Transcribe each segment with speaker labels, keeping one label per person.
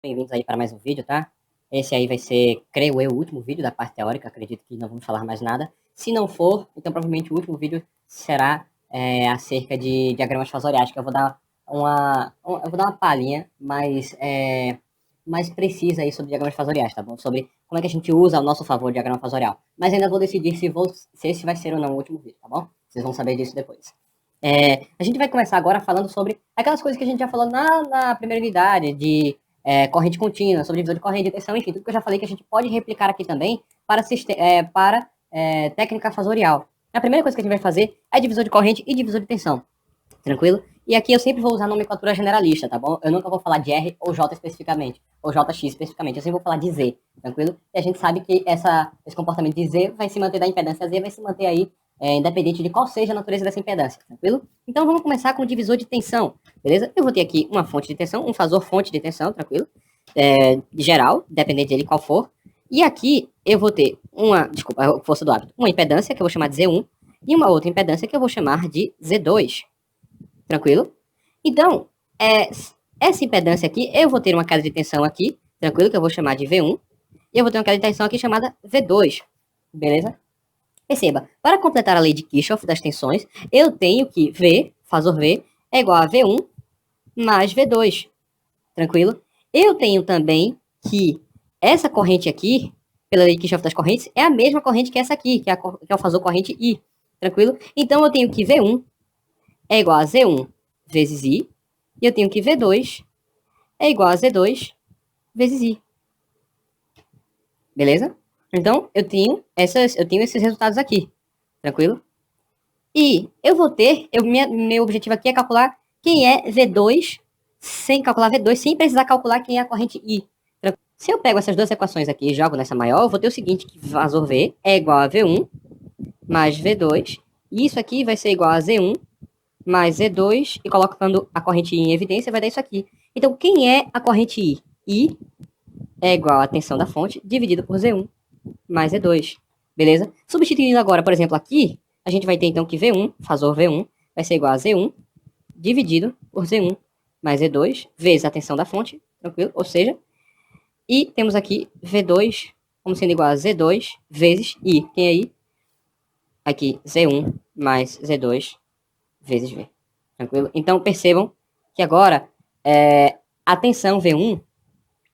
Speaker 1: Bem-vindos aí para mais um vídeo, tá? Esse aí vai ser, creio eu, o último vídeo da parte teórica. Acredito que não vamos falar mais nada. Se não for, então provavelmente o último vídeo será acerca de diagramas fasoriais, que eu vou dar uma palhinha mais precisa aí sobre diagramas fasoriais, tá bom? Sobre como é que a gente usa ao nosso favor o diagrama fasorial. Mas ainda vou decidir se esse vai ser ou não o último vídeo, tá bom? Vocês vão saber disso depois. A gente vai começar agora falando sobre aquelas coisas que a gente já falou na primeira unidade, de corrente contínua, sobre divisor de corrente de tensão, enfim, tudo que eu já falei que a gente pode replicar aqui também para técnica fasorial. A primeira coisa que a gente vai fazer é divisor de corrente e divisor de tensão, tranquilo? E aqui eu sempre vou usar nomenclatura generalista, tá bom? Eu nunca vou falar de R ou J especificamente, ou JX especificamente, eu sempre vou falar de Z, tranquilo? E a gente sabe que esse comportamento de Z vai se manter da impedância Z, vai se manter aí independente de qual seja a natureza dessa impedância, tranquilo? Então vamos começar com o divisor de tensão, beleza? Eu vou ter aqui uma fonte de tensão, um fasor fonte de tensão, tranquilo? Geral, dependente dele qual for. E aqui eu vou ter força do hábito, uma impedância que eu vou chamar de Z1 e uma outra impedância que eu vou chamar de Z2, tranquilo? Então, essa impedância aqui, eu vou ter uma queda de tensão aqui, tranquilo, que eu vou chamar de V1, e eu vou ter uma queda de tensão aqui chamada V2, beleza? Perceba, para completar a lei de Kirchhoff das tensões, eu tenho que V, fasor V, é igual a V1 mais V2, tranquilo? Eu tenho também que essa corrente aqui, pela lei de Kirchhoff das correntes, é a mesma corrente que essa aqui, que é o fasor corrente I, tranquilo? Então eu tenho que V1 é igual a Z1 vezes I, e eu tenho que V2 é igual a Z2 vezes I. Beleza? Então, eu tenho esses resultados aqui, tranquilo? E eu vou ter, meu objetivo aqui é calcular quem é V2, sem calcular V2, sem precisar calcular quem é a corrente I. Se eu pego essas duas equações aqui e jogo nessa maior, eu vou ter o seguinte, que fasor V é igual a V1 mais V2, e isso aqui vai ser igual a Z1 mais Z2, e colocando a corrente I em evidência, vai dar isso aqui. Então, quem é a corrente I? I é igual a tensão da fonte dividido por Z1 mais Z2, beleza? Substituindo agora, por exemplo, aqui, a gente vai ter então que V1, fasor V1, vai ser igual a Z1 dividido por Z1 mais Z2 vezes a tensão da fonte, tranquilo? Ou seja, e temos aqui V2 como sendo igual a Z2 vezes I. Quem é I? Aqui, Z1 mais Z2 vezes V, tranquilo? Então, percebam que agora a tensão V1,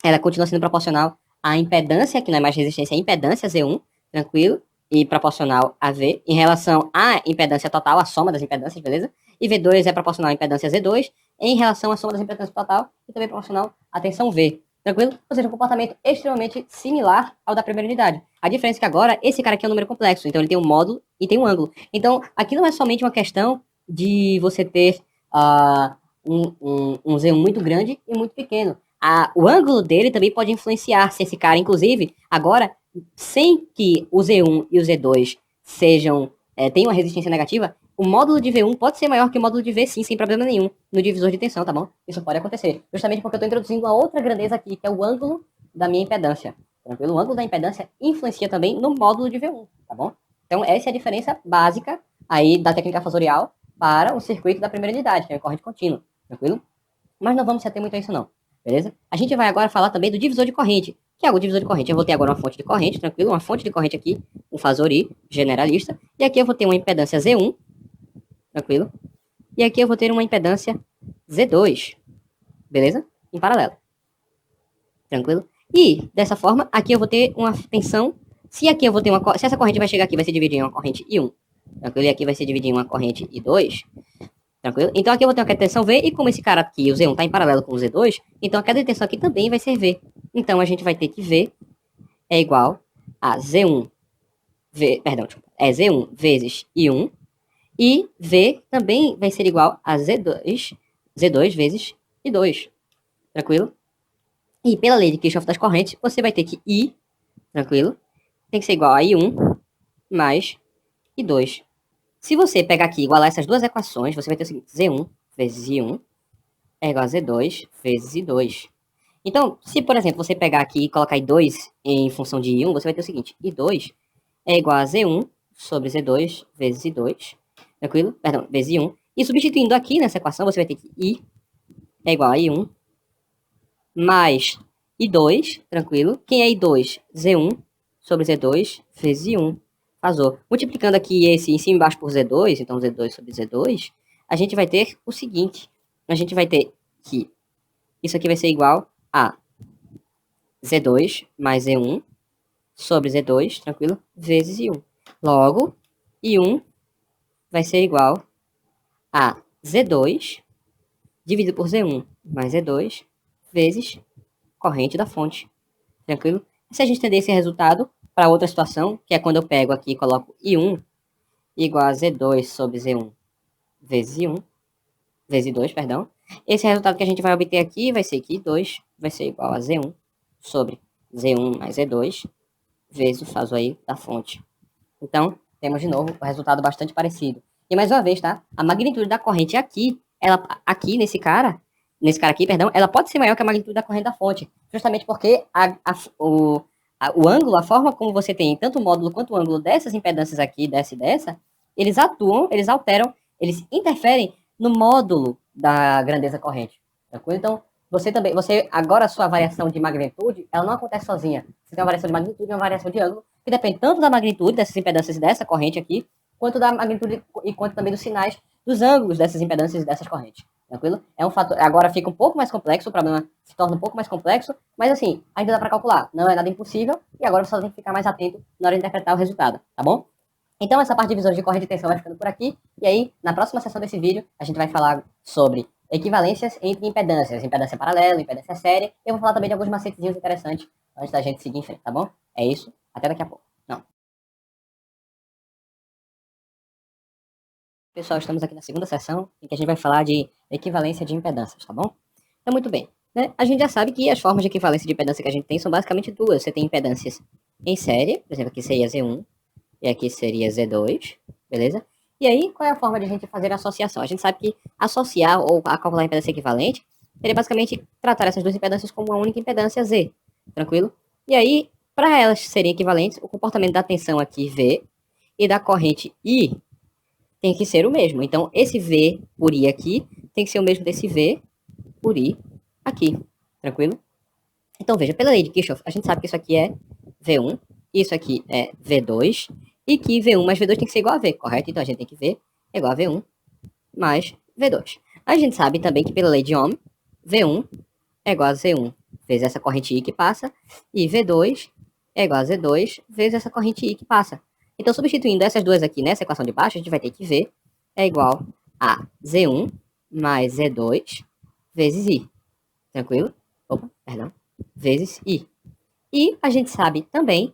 Speaker 1: ela continua sendo proporcional à impedância, que não é mais resistência, é impedância Z1, tranquilo? E proporcional a V, em relação à impedância total, a soma das impedâncias, beleza? E V2 é proporcional à impedância Z2, em relação à soma das impedâncias total, e também proporcional à tensão V, tranquilo? Ou seja, um comportamento extremamente similar ao da primeira unidade. A diferença é que agora, esse cara aqui é um número complexo, então ele tem um módulo e tem um ângulo. Então, aqui não é somente uma questão de você ter um Z1 muito grande e muito pequeno. O ângulo dele também pode influenciar se esse cara, inclusive, agora, sem que o Z1 e o Z2 tenham uma resistência negativa, o módulo de V1 pode ser maior que o módulo de V, sim, sem problema nenhum, no divisor de tensão, tá bom? Isso pode acontecer, justamente porque eu estou introduzindo uma outra grandeza aqui, que é o ângulo da minha impedância. Tranquilo? O ângulo da impedância influencia também no módulo de V1, tá bom? Então, essa é a diferença básica aí da técnica fasorial para o circuito da primeira unidade, que é a corrente contínua, tranquilo? Mas não vamos se ater muito a isso não, beleza? A gente vai agora falar também do divisor de corrente, que é o divisor de corrente. Eu vou ter agora uma fonte de corrente, tranquilo? Uma fonte de corrente aqui, um fasor I, generalista, e aqui eu vou ter uma impedância Z1, tranquilo? E aqui eu vou ter uma impedância Z2, beleza? Em paralelo, tranquilo? E, dessa forma, aqui eu vou ter uma tensão, se essa corrente vai chegar aqui, vai ser dividida em uma corrente I1, tranquilo? E aqui vai ser dividida em uma corrente I2, tranquilo? Então aqui eu vou ter uma queda de tensão V, e como esse cara aqui, o Z1, está em paralelo com o Z2, então a queda de tensão aqui também vai ser V. Então a gente vai ter que V é igual a Z1, Z1 vezes I1, e V também vai ser igual a Z2 vezes I2, tranquilo? E pela lei de Kirchhoff das correntes, você vai ter que I, tranquilo, tem que ser igual a I1 mais I2. Se você pegar aqui e igualar essas duas equações, você vai ter o seguinte, Z1 vezes I1 é igual a Z2 vezes I2. Então, se, por exemplo, você pegar aqui e colocar I2 em função de I1, você vai ter o seguinte, I2 é igual a Z1 sobre Z2 vezes I2, tranquilo? Perdão, vezes I1. E substituindo aqui nessa equação, você vai ter que I é igual a I1 mais I2, tranquilo. Quem é I2? Z1 sobre Z2 vezes I1. Vazou. Multiplicando aqui esse em cima e embaixo por Z2, então Z2 sobre Z2, a gente vai ter o seguinte. A gente vai ter que isso aqui vai ser igual a Z2 mais Z1 sobre Z2, tranquilo? Vezes I1. Logo, I1 vai ser igual a Z2 dividido por Z1 mais Z2 vezes corrente da fonte. Tranquilo? E se a gente estender esse resultado para outra situação, que é quando eu pego aqui e coloco I1 igual a Z2 sobre Z1 vezes I1, vezes 2, perdão. Esse resultado que a gente vai obter aqui vai ser que I2 vai ser igual a Z1 sobre Z1 mais Z2 vezes o faso aí da fonte. Então, temos de novo o resultado bastante parecido. E mais uma vez, tá? A magnitude da corrente aqui, ela aqui nesse cara aqui, perdão, ela pode ser maior que a magnitude da corrente da fonte, justamente porque o ângulo, a forma como você tem tanto o módulo quanto o ângulo dessas impedâncias aqui, dessa e dessa, eles atuam, eles alteram, eles interferem no módulo da grandeza corrente. Tranquilo? Então, você agora a sua variação de magnitude, ela não acontece sozinha. Você tem uma variação de magnitude e uma variação de ângulo, que depende tanto da magnitude dessas impedâncias dessa corrente aqui, quanto da magnitude e quanto também dos sinais dos ângulos dessas impedâncias e dessas correntes. Tranquilo? É um fator. Agora fica um pouco mais complexo, o problema se torna um pouco mais complexo, mas assim, ainda dá para calcular. Não é nada impossível, e agora você só tem que ficar mais atento na hora de interpretar o resultado, tá bom? Então, essa parte de divisores de corrente de tensão vai ficando por aqui. E aí, na próxima sessão desse vídeo, a gente vai falar sobre equivalências entre impedâncias. Impedância paralela, impedância séria. Eu vou falar também de alguns macetezinhos interessantes antes da gente seguir em frente, tá bom? É isso. Até daqui a pouco. Não. Pessoal, estamos aqui na segunda sessão em que a gente vai falar de equivalência de impedâncias, tá bom? Então, muito bem. Né? A gente já sabe que as formas de equivalência de impedância que a gente tem são basicamente duas. Você tem impedâncias em série, por exemplo, aqui seria Z1 e aqui seria Z2, beleza? E aí, qual é a forma de a gente fazer a associação? A gente sabe que associar ou calcular a impedância equivalente seria basicamente tratar essas duas impedâncias como uma única impedância Z, tranquilo? E aí, para elas serem equivalentes, o comportamento da tensão aqui V e da corrente I tem que ser o mesmo. Então, esse V por I aqui tem que ser o mesmo desse V por I aqui, tranquilo? Então, veja, pela lei de Kirchhoff, a gente sabe que isso aqui é V1, isso aqui é V2, e que V1 mais V2 tem que ser igual a V, correto? Então, a gente tem que V é igual a V1 mais V2. A gente sabe também que, pela lei de Ohm, V1 é igual a Z1 vezes essa corrente I que passa, e V2 é igual a Z2 vezes essa corrente I que passa. Então, substituindo essas duas aqui nessa equação de baixo, a gente vai ter que V é igual a Z1 mais Z2 vezes I. Tranquilo? Opa, perdão. Vezes I. E a gente sabe também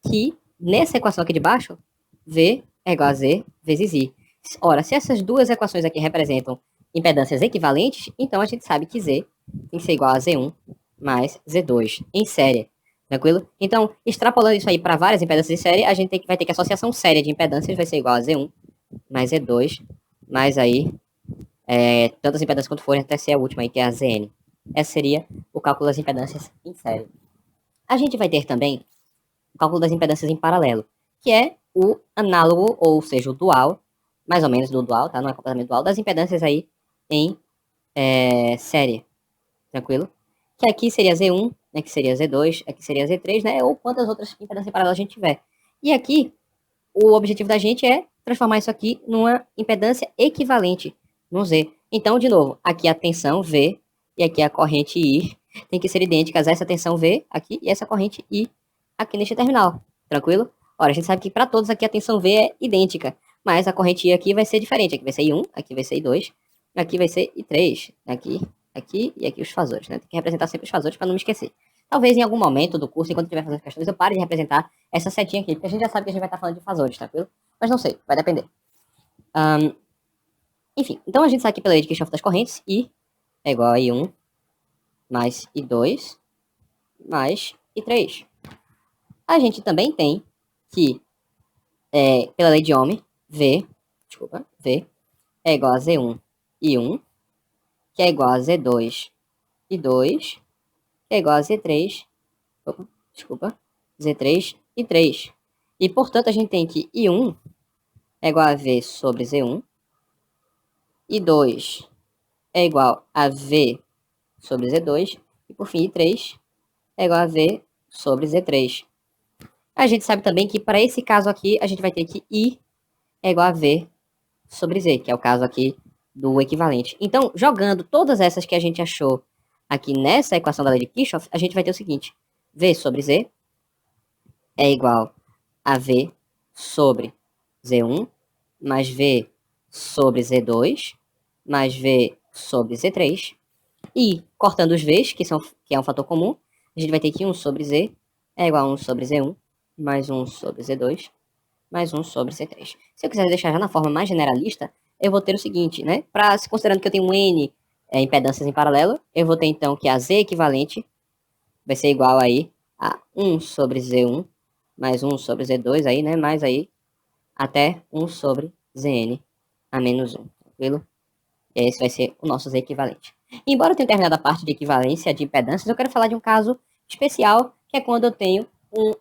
Speaker 1: que nessa equação aqui de baixo, V é igual a Z vezes I. Ora, se essas duas equações aqui representam impedâncias equivalentes, então a gente sabe que Z tem que ser igual a Z1 mais Z2 em série. Tranquilo? Então, extrapolando isso aí para várias impedâncias de série, a gente vai ter que a associação séria de impedâncias vai ser igual a Z1 mais Z2 mais aí tantas impedâncias quanto forem até ser a última aí, que é a Zn. Esse seria o cálculo das impedâncias em série. A gente vai ter também o cálculo das impedâncias em paralelo, que é o análogo, ou seja, o dual, mais ou menos do dual, tá? Não é completamente dual, das impedâncias aí em série, tranquilo? Que aqui seria Z1, né, que seria Z2, aqui seria Z3, né, ou quantas outras impedâncias paralelas a gente tiver. E aqui, o objetivo da gente é transformar isso aqui numa impedância equivalente, no Z. Então, de novo, aqui a tensão V e aqui a corrente I tem que ser idênticas a essa tensão V aqui e essa corrente I aqui neste terminal, tranquilo? Ora, a gente sabe que para todos aqui a tensão V é idêntica, mas a corrente I aqui vai ser diferente. Aqui vai ser I1, aqui vai ser I2, aqui vai ser I3, aqui e aqui os fasores, né? Tem que representar sempre os fasores para não me esquecer. Talvez em algum momento do curso, enquanto estiver fazendo questões, eu pare de representar essa setinha aqui, porque a gente já sabe que a gente vai estar falando de fasores, tranquilo? Mas não sei, vai depender. Enfim, então a gente sabe que pela lei de Kirchhoff das correntes, I é igual a I1 mais I2 mais I3. A gente também tem que, pela lei de Ohm, V é igual a Z1 I1, que é igual a Z2 I2, que é igual a Z3 I3. E, portanto, a gente tem que I1 é igual a V sobre Z1, I2 é igual a V sobre Z2, e, por fim, I3 é igual a V sobre Z3. A gente sabe também que para esse caso aqui, a gente vai ter que I é igual a V sobre Z, que é o caso aqui do equivalente. Então, jogando todas essas que a gente achou aqui nessa equação da lei de Kirchhoff, a gente vai ter o seguinte: V sobre Z é igual a V sobre Z1 mais V sobre Z2 mais V sobre Z3. E, cortando os V's, que é um fator comum, a gente vai ter que 1 sobre Z é igual a 1 sobre Z1 mais 1 sobre Z2 mais 1 sobre C3. Se eu quiser deixar já na forma mais generalista, eu vou ter o seguinte, né? Considerando que eu tenho um N impedâncias em paralelo, eu vou ter então que a Z equivalente vai ser igual aí a 1 sobre Z1 mais 1 sobre Z2 aí, né? Mais aí até 1 sobre Zn a menos 1, tranquilo? E esse vai ser o nosso Z equivalente. Embora eu tenha terminado a parte de equivalência de impedâncias, eu quero falar de um caso especial, que é quando eu tenho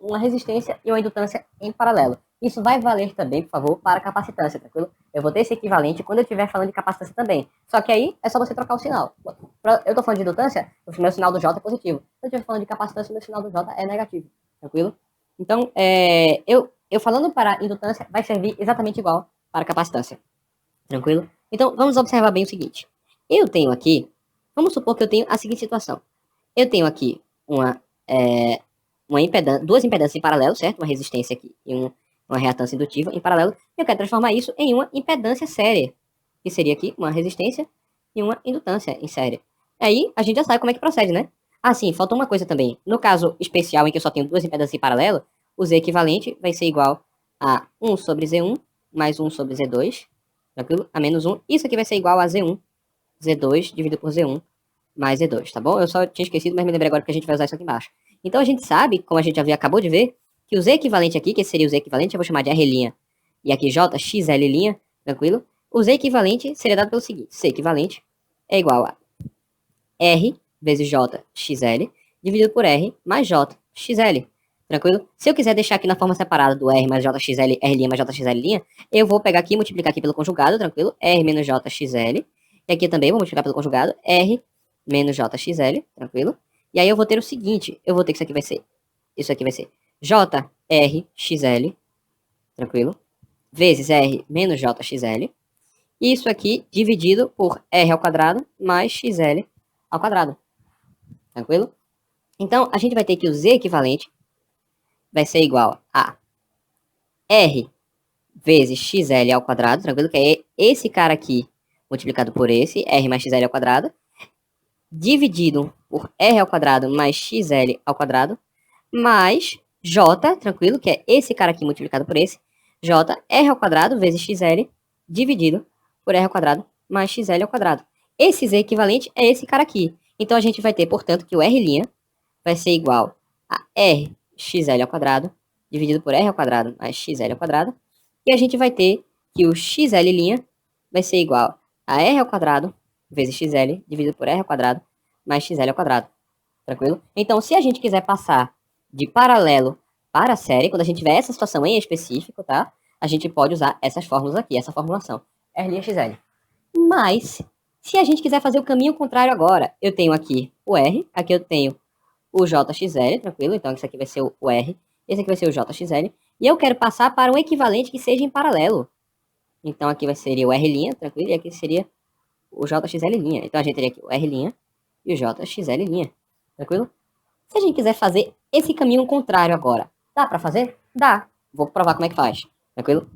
Speaker 1: uma resistência e uma indutância em paralelo. Isso vai valer também, por favor, para capacitância, tranquilo? Eu vou ter esse equivalente quando eu estiver falando de capacitância também. Só que aí é só você trocar o sinal. Eu estou falando de indutância, o meu sinal do J é positivo. Se eu estiver falando de capacitância, o meu sinal do J é negativo, tranquilo? Então, eu falando para indutância, vai servir exatamente igual para capacitância, tranquilo? Então, vamos observar bem o seguinte. Eu tenho aqui, vamos supor que eu tenho a seguinte situação. Eu tenho aqui duas impedâncias em paralelo, certo? Uma resistência aqui e uma reatância indutiva em paralelo. Eu quero transformar isso em uma impedância séria, que seria aqui uma resistência e uma indutância em série. Aí, a gente já sabe como é que procede, né? Ah, sim, falta uma coisa também. No caso especial em que eu só tenho duas impedâncias em paralelo, o Z equivalente vai ser igual a 1 sobre Z1 mais 1 sobre Z2, tranquilo? A menos 1. Isso aqui vai ser igual a Z1, Z2 dividido por Z1 mais Z2, tá bom? Eu só tinha esquecido, mas me lembrei agora que a gente vai usar isso aqui embaixo. Então a gente sabe, como a gente acabou de ver, que o Z equivalente aqui, que seria o Z equivalente, eu vou chamar de R', e aqui J, XL', tranquilo? O Z equivalente seria dado pelo seguinte: C equivalente é igual a R vezes J XL dividido por R mais J XL. Tranquilo? Se eu quiser deixar aqui na forma separada do R mais J XL, R' mais J XL', eu vou pegar aqui e multiplicar aqui pelo conjugado, tranquilo? R menos J XL. E aqui também vou multiplicar pelo conjugado, R menos J XL, tranquilo? E aí eu vou ter o seguinte, eu vou ter que isso aqui vai ser J R XL, tranquilo? Vezes R menos J XL. E isso aqui dividido por R ao quadrado mais XL ao quadrado. Tranquilo? Então, a gente vai ter que o Z equivalente vai ser igual a R vezes XL ao quadrado, tranquilo? Que é esse cara aqui multiplicado por esse, R mais XL ao quadrado, dividido por R ao quadrado mais XL ao quadrado, mais J, tranquilo? Que é esse cara aqui multiplicado por esse, J, R ao quadrado vezes XL, dividido por R ao quadrado mais XL ao quadrado. Esse Z equivalente é esse cara aqui. Então, a gente vai ter, portanto, que o R' vai ser igual a R XL ao quadrado, dividido por R ao quadrado mais XL ao quadrado. E a gente vai ter que o XL' vai ser igual a R ao quadrado vezes XL, dividido por R ao quadrado mais XL ao quadrado. Tranquilo? Então, se a gente quiser passar de paralelo para a série, quando a gente tiver essa situação em específico, tá? A gente pode usar essas fórmulas aqui, essa formulação. R' XL. Mas, se a gente quiser fazer o caminho contrário agora, eu tenho aqui o R, aqui eu tenho o JXL, tranquilo? Então, isso aqui vai ser o R, esse aqui vai ser o JXL, e eu quero passar para um equivalente que seja em paralelo. Então, aqui seria o R', tranquilo? E aqui seria o JXL'. Então, a gente teria aqui o R' e o JXL', tranquilo? Se a gente quiser fazer esse caminho contrário agora, dá para fazer? Dá. Vou provar como é que faz, tranquilo?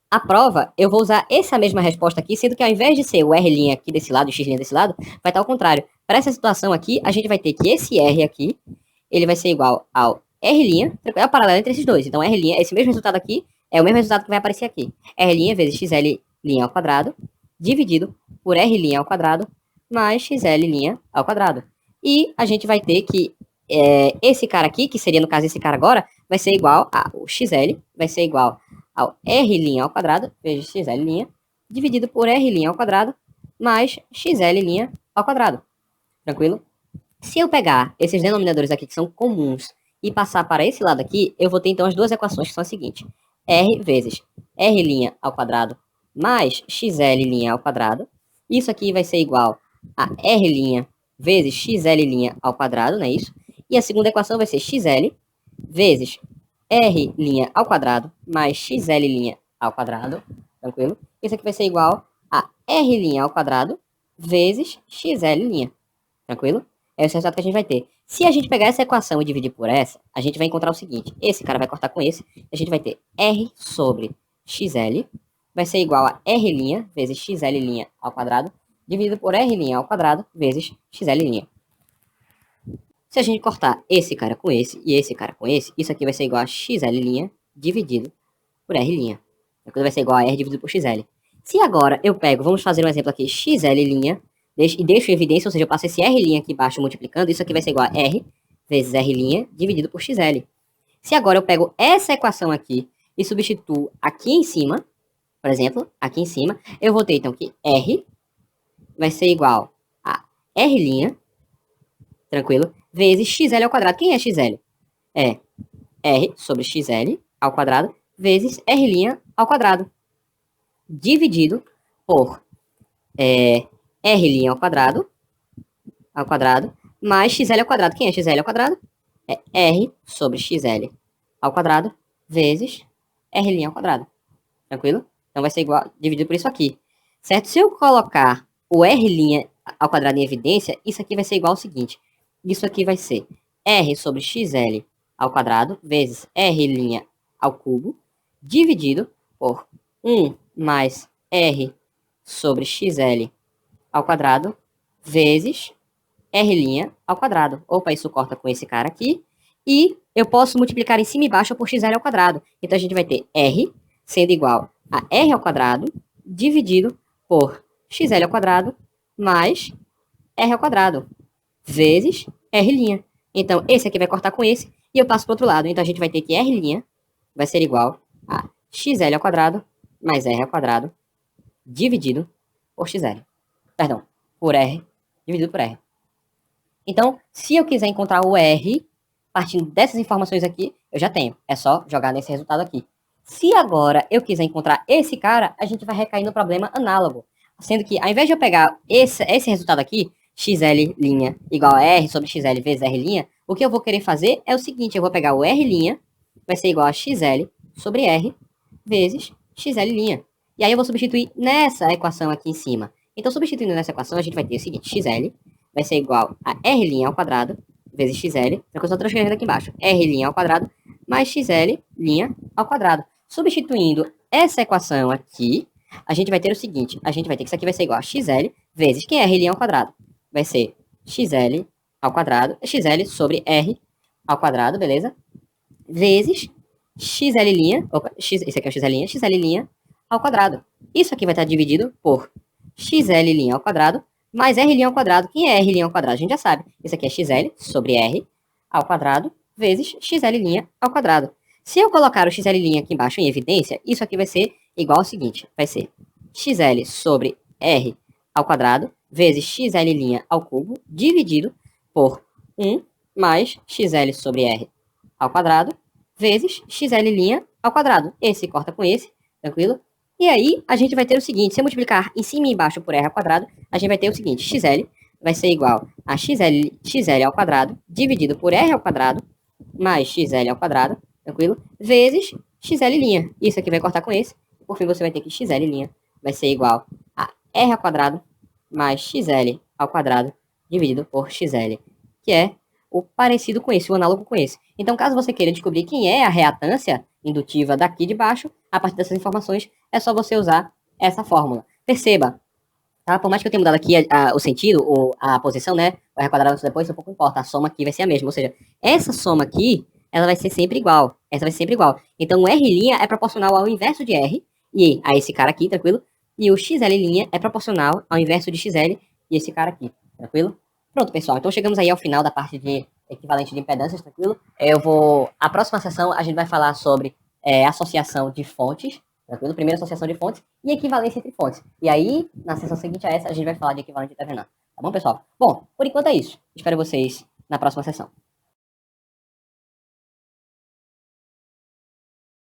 Speaker 1: A prova, eu vou usar essa mesma resposta aqui, sendo que ao invés de ser o R' aqui desse lado e o X' desse lado, vai estar ao contrário. Para essa situação aqui, a gente vai ter que esse R aqui, ele vai ser igual ao R', é o paralelo entre esses dois. Então, R', esse mesmo resultado aqui, é o mesmo resultado que vai aparecer aqui. R' vezes XL' ao quadrado, dividido por R' ao quadrado, mais XL' ao quadrado. E a gente vai ter que esse cara aqui, que seria no caso esse cara agora, vai ser igual ao XL, vai ser igual ao R' ao quadrado, vezes XL', dividido por R' ao quadrado, mais XL' ao quadrado. Tranquilo? Se eu pegar esses denominadores aqui que são comuns e passar para esse lado aqui, eu vou ter então as duas equações que são as seguintes. R vezes R' ao quadrado mais XL' ao quadrado. Isso aqui vai ser igual a R' vezes XL' ao quadrado, não é isso? E a segunda equação vai ser xl vezes r' ao quadrado mais xl' ao quadrado, tranquilo? Isso aqui vai ser igual a r' ao quadrado vezes xl', tranquilo? É esse resultado que a gente vai ter. Se a gente pegar essa equação e dividir por essa, a gente vai encontrar o seguinte. Esse cara vai cortar com esse. A gente vai ter r sobre xl vai ser igual a r' vezes xl' ao quadrado dividido por r' ao quadrado vezes xl'. Se a gente cortar esse cara com esse e esse cara com esse, isso aqui vai ser igual a xl' dividido por r'. Vai ser igual a r dividido por xl. Se agora eu pego, vamos fazer um exemplo aqui, xl' e deixo em evidência, ou seja, eu passo esse r' aqui embaixo multiplicando, isso aqui vai ser igual a r vezes r' dividido por xl. Se agora eu pego essa equação aqui e substituo aqui em cima, por exemplo, aqui em cima, eu vou ter então que r vai ser igual a r', tranquilo, vezes xl ao quadrado. Quem é xl? É r sobre xl ao quadrado vezes r' ao quadrado, dividido por r' ao quadrado, mais xl ao quadrado. Quem é xl ao quadrado? É r sobre xl ao quadrado vezes r' ao quadrado. Tranquilo? Então vai ser igual, dividido por isso aqui. Certo? Se eu colocar o r' ao quadrado em evidência, isso aqui vai ser igual ao seguinte. Isso aqui vai ser r sobre xl ao quadrado vezes r' ao cubo, dividido por 1 mais r sobre xl ao quadrado vezes r' ao quadrado. Opa, isso corta com esse cara aqui. E eu posso multiplicar em cima e embaixo por xl ao quadrado. Então a gente vai ter r sendo igual a r ao quadrado dividido por xl ao quadrado mais r ao quadrado vezes r'. Então esse aqui vai cortar com esse e eu passo para o outro lado. Então a gente vai ter que r' vai ser igual a xl ao quadrado mais r ao quadrado dividido por xl. Perdão, por r dividido por r. Então, se eu quiser encontrar o r, partindo dessas informações aqui, eu já tenho. É só jogar nesse resultado aqui. Se agora eu quiser encontrar esse cara, a gente vai recair no problema análogo. Sendo que, ao invés de eu pegar esse resultado aqui, xl' igual a r sobre xl vezes r', o que eu vou querer fazer é o seguinte, eu vou pegar o r', vai ser igual a xl sobre r vezes xl'. E aí eu vou substituir nessa equação aqui em cima. Então, substituindo nessa equação, a gente vai ter o seguinte, xl vai ser igual a r' ao quadrado vezes xl, que eu estou transferindo aqui embaixo, r' ao quadrado mais xl' ao quadrado. Substituindo essa equação aqui, a gente vai ter o seguinte, a gente vai ter que isso aqui vai ser igual a xl vezes, quem é r' ao quadrado? Vai ser xl ao quadrado, xl sobre r ao quadrado, beleza? Vezes xl', opa, esse aqui é o xl' ao quadrado. Isso aqui vai estar dividido por xl' ao quadrado mais r' ao quadrado. Quem é r' ao quadrado? A gente já sabe. Isso aqui é xl sobre r ao quadrado vezes xl' ao quadrado. Se eu colocar o xl' aqui embaixo em evidência, isso aqui vai ser igual ao seguinte. Vai ser xl sobre r ao quadrado vezes xl' ao cubo dividido por 1 mais xl sobre r ao quadrado vezes xl' ao quadrado. Esse corta com esse, tranquilo? E aí, a gente vai ter o seguinte, se eu multiplicar em cima e embaixo por r ao quadrado, a gente vai ter o seguinte, xl vai ser igual a xl ao quadrado dividido por r ao quadrado mais xl ao quadrado, tranquilo? Vezes xl'. Isso aqui vai cortar com esse. Por fim, você vai ter que xl' vai ser igual a r ao quadrado mais xl ao quadrado dividido por xl, que é o parecido com esse, o análogo com esse. Então, caso você queira descobrir quem é a reatância indutiva daqui de baixo, a partir dessas informações, é só você usar essa fórmula. Perceba, tá? Por mais que eu tenha mudado aqui o sentido, ou a posição, né? O r quadrado depois, isso pouco importa. A soma aqui vai ser a mesma. Ou seja, essa soma aqui, ela vai ser sempre igual. Essa vai ser sempre igual. Então, o r' é proporcional ao inverso de r, e a esse cara aqui, tranquilo? E o xl' é proporcional ao inverso de xl e esse cara aqui, tranquilo? Pronto, pessoal. Então, chegamos aí ao final da parte de equivalente de impedâncias, tranquilo? A próxima sessão, a gente vai falar sobre associação de fontes, tranquilo? Primeira associação de fontes e equivalência entre fontes. E aí, na sessão seguinte a essa, a gente vai falar de equivalente determinado. Tá bom, pessoal? Bom, por enquanto é isso. Espero vocês na próxima sessão.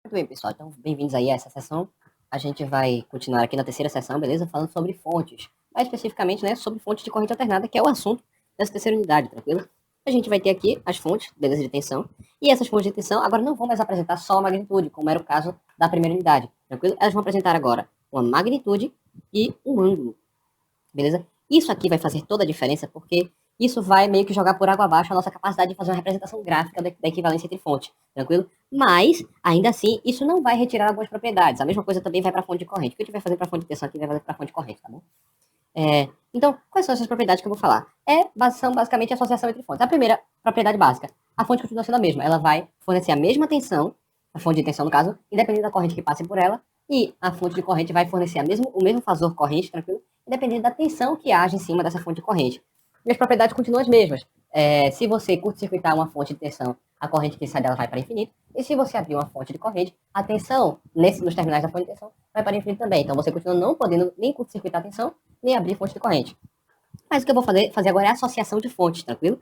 Speaker 1: Muito bem, pessoal. Então, bem-vindos aí a essa sessão. A gente vai continuar aqui na terceira sessão, beleza? Falando sobre fontes. Mais especificamente, né, sobre fontes de corrente alternada, que é o assunto dessa terceira unidade, tranquilo? a gente vai ter aqui as fontes, beleza, de tensão, e essas fontes de tensão agora não vão mais apresentar só a magnitude, como era o caso da primeira unidade, tranquilo? Elas vão apresentar agora uma magnitude e um ângulo, beleza? Isso aqui vai fazer toda a diferença, porque isso vai meio que jogar por água abaixo a nossa capacidade de fazer uma representação gráfica da equivalência entre fontes, tranquilo? Mas, ainda assim, isso não vai retirar algumas propriedades. A mesma coisa também vai para a fonte de corrente. O que eu estiver fazendo para a fonte de tensão aqui vai fazer para a fonte de corrente, tá bom? Então, quais são essas propriedades que eu vou falar? São basicamente a associação entre fontes. A primeira propriedade básica, a fonte continua sendo a mesma. Ela vai fornecer a mesma tensão, a fonte de tensão no caso, independente da corrente que passe por ela, e a fonte de corrente vai fornecer o mesmo fasor corrente, tranquilo? Independente da tensão que haja em cima dessa fonte de corrente. E as propriedades continuam as mesmas. Se você curto-circuitar uma fonte de tensão, a corrente que sai dela vai para infinito. E se você abrir uma fonte de corrente, a tensão nos terminais da fonte de tensão vai para infinito também. Então você continua não podendo nem curto-circuitar a tensão, nem abrir fonte de corrente. Mas o que eu vou fazer agora é a associação de fontes, tranquilo?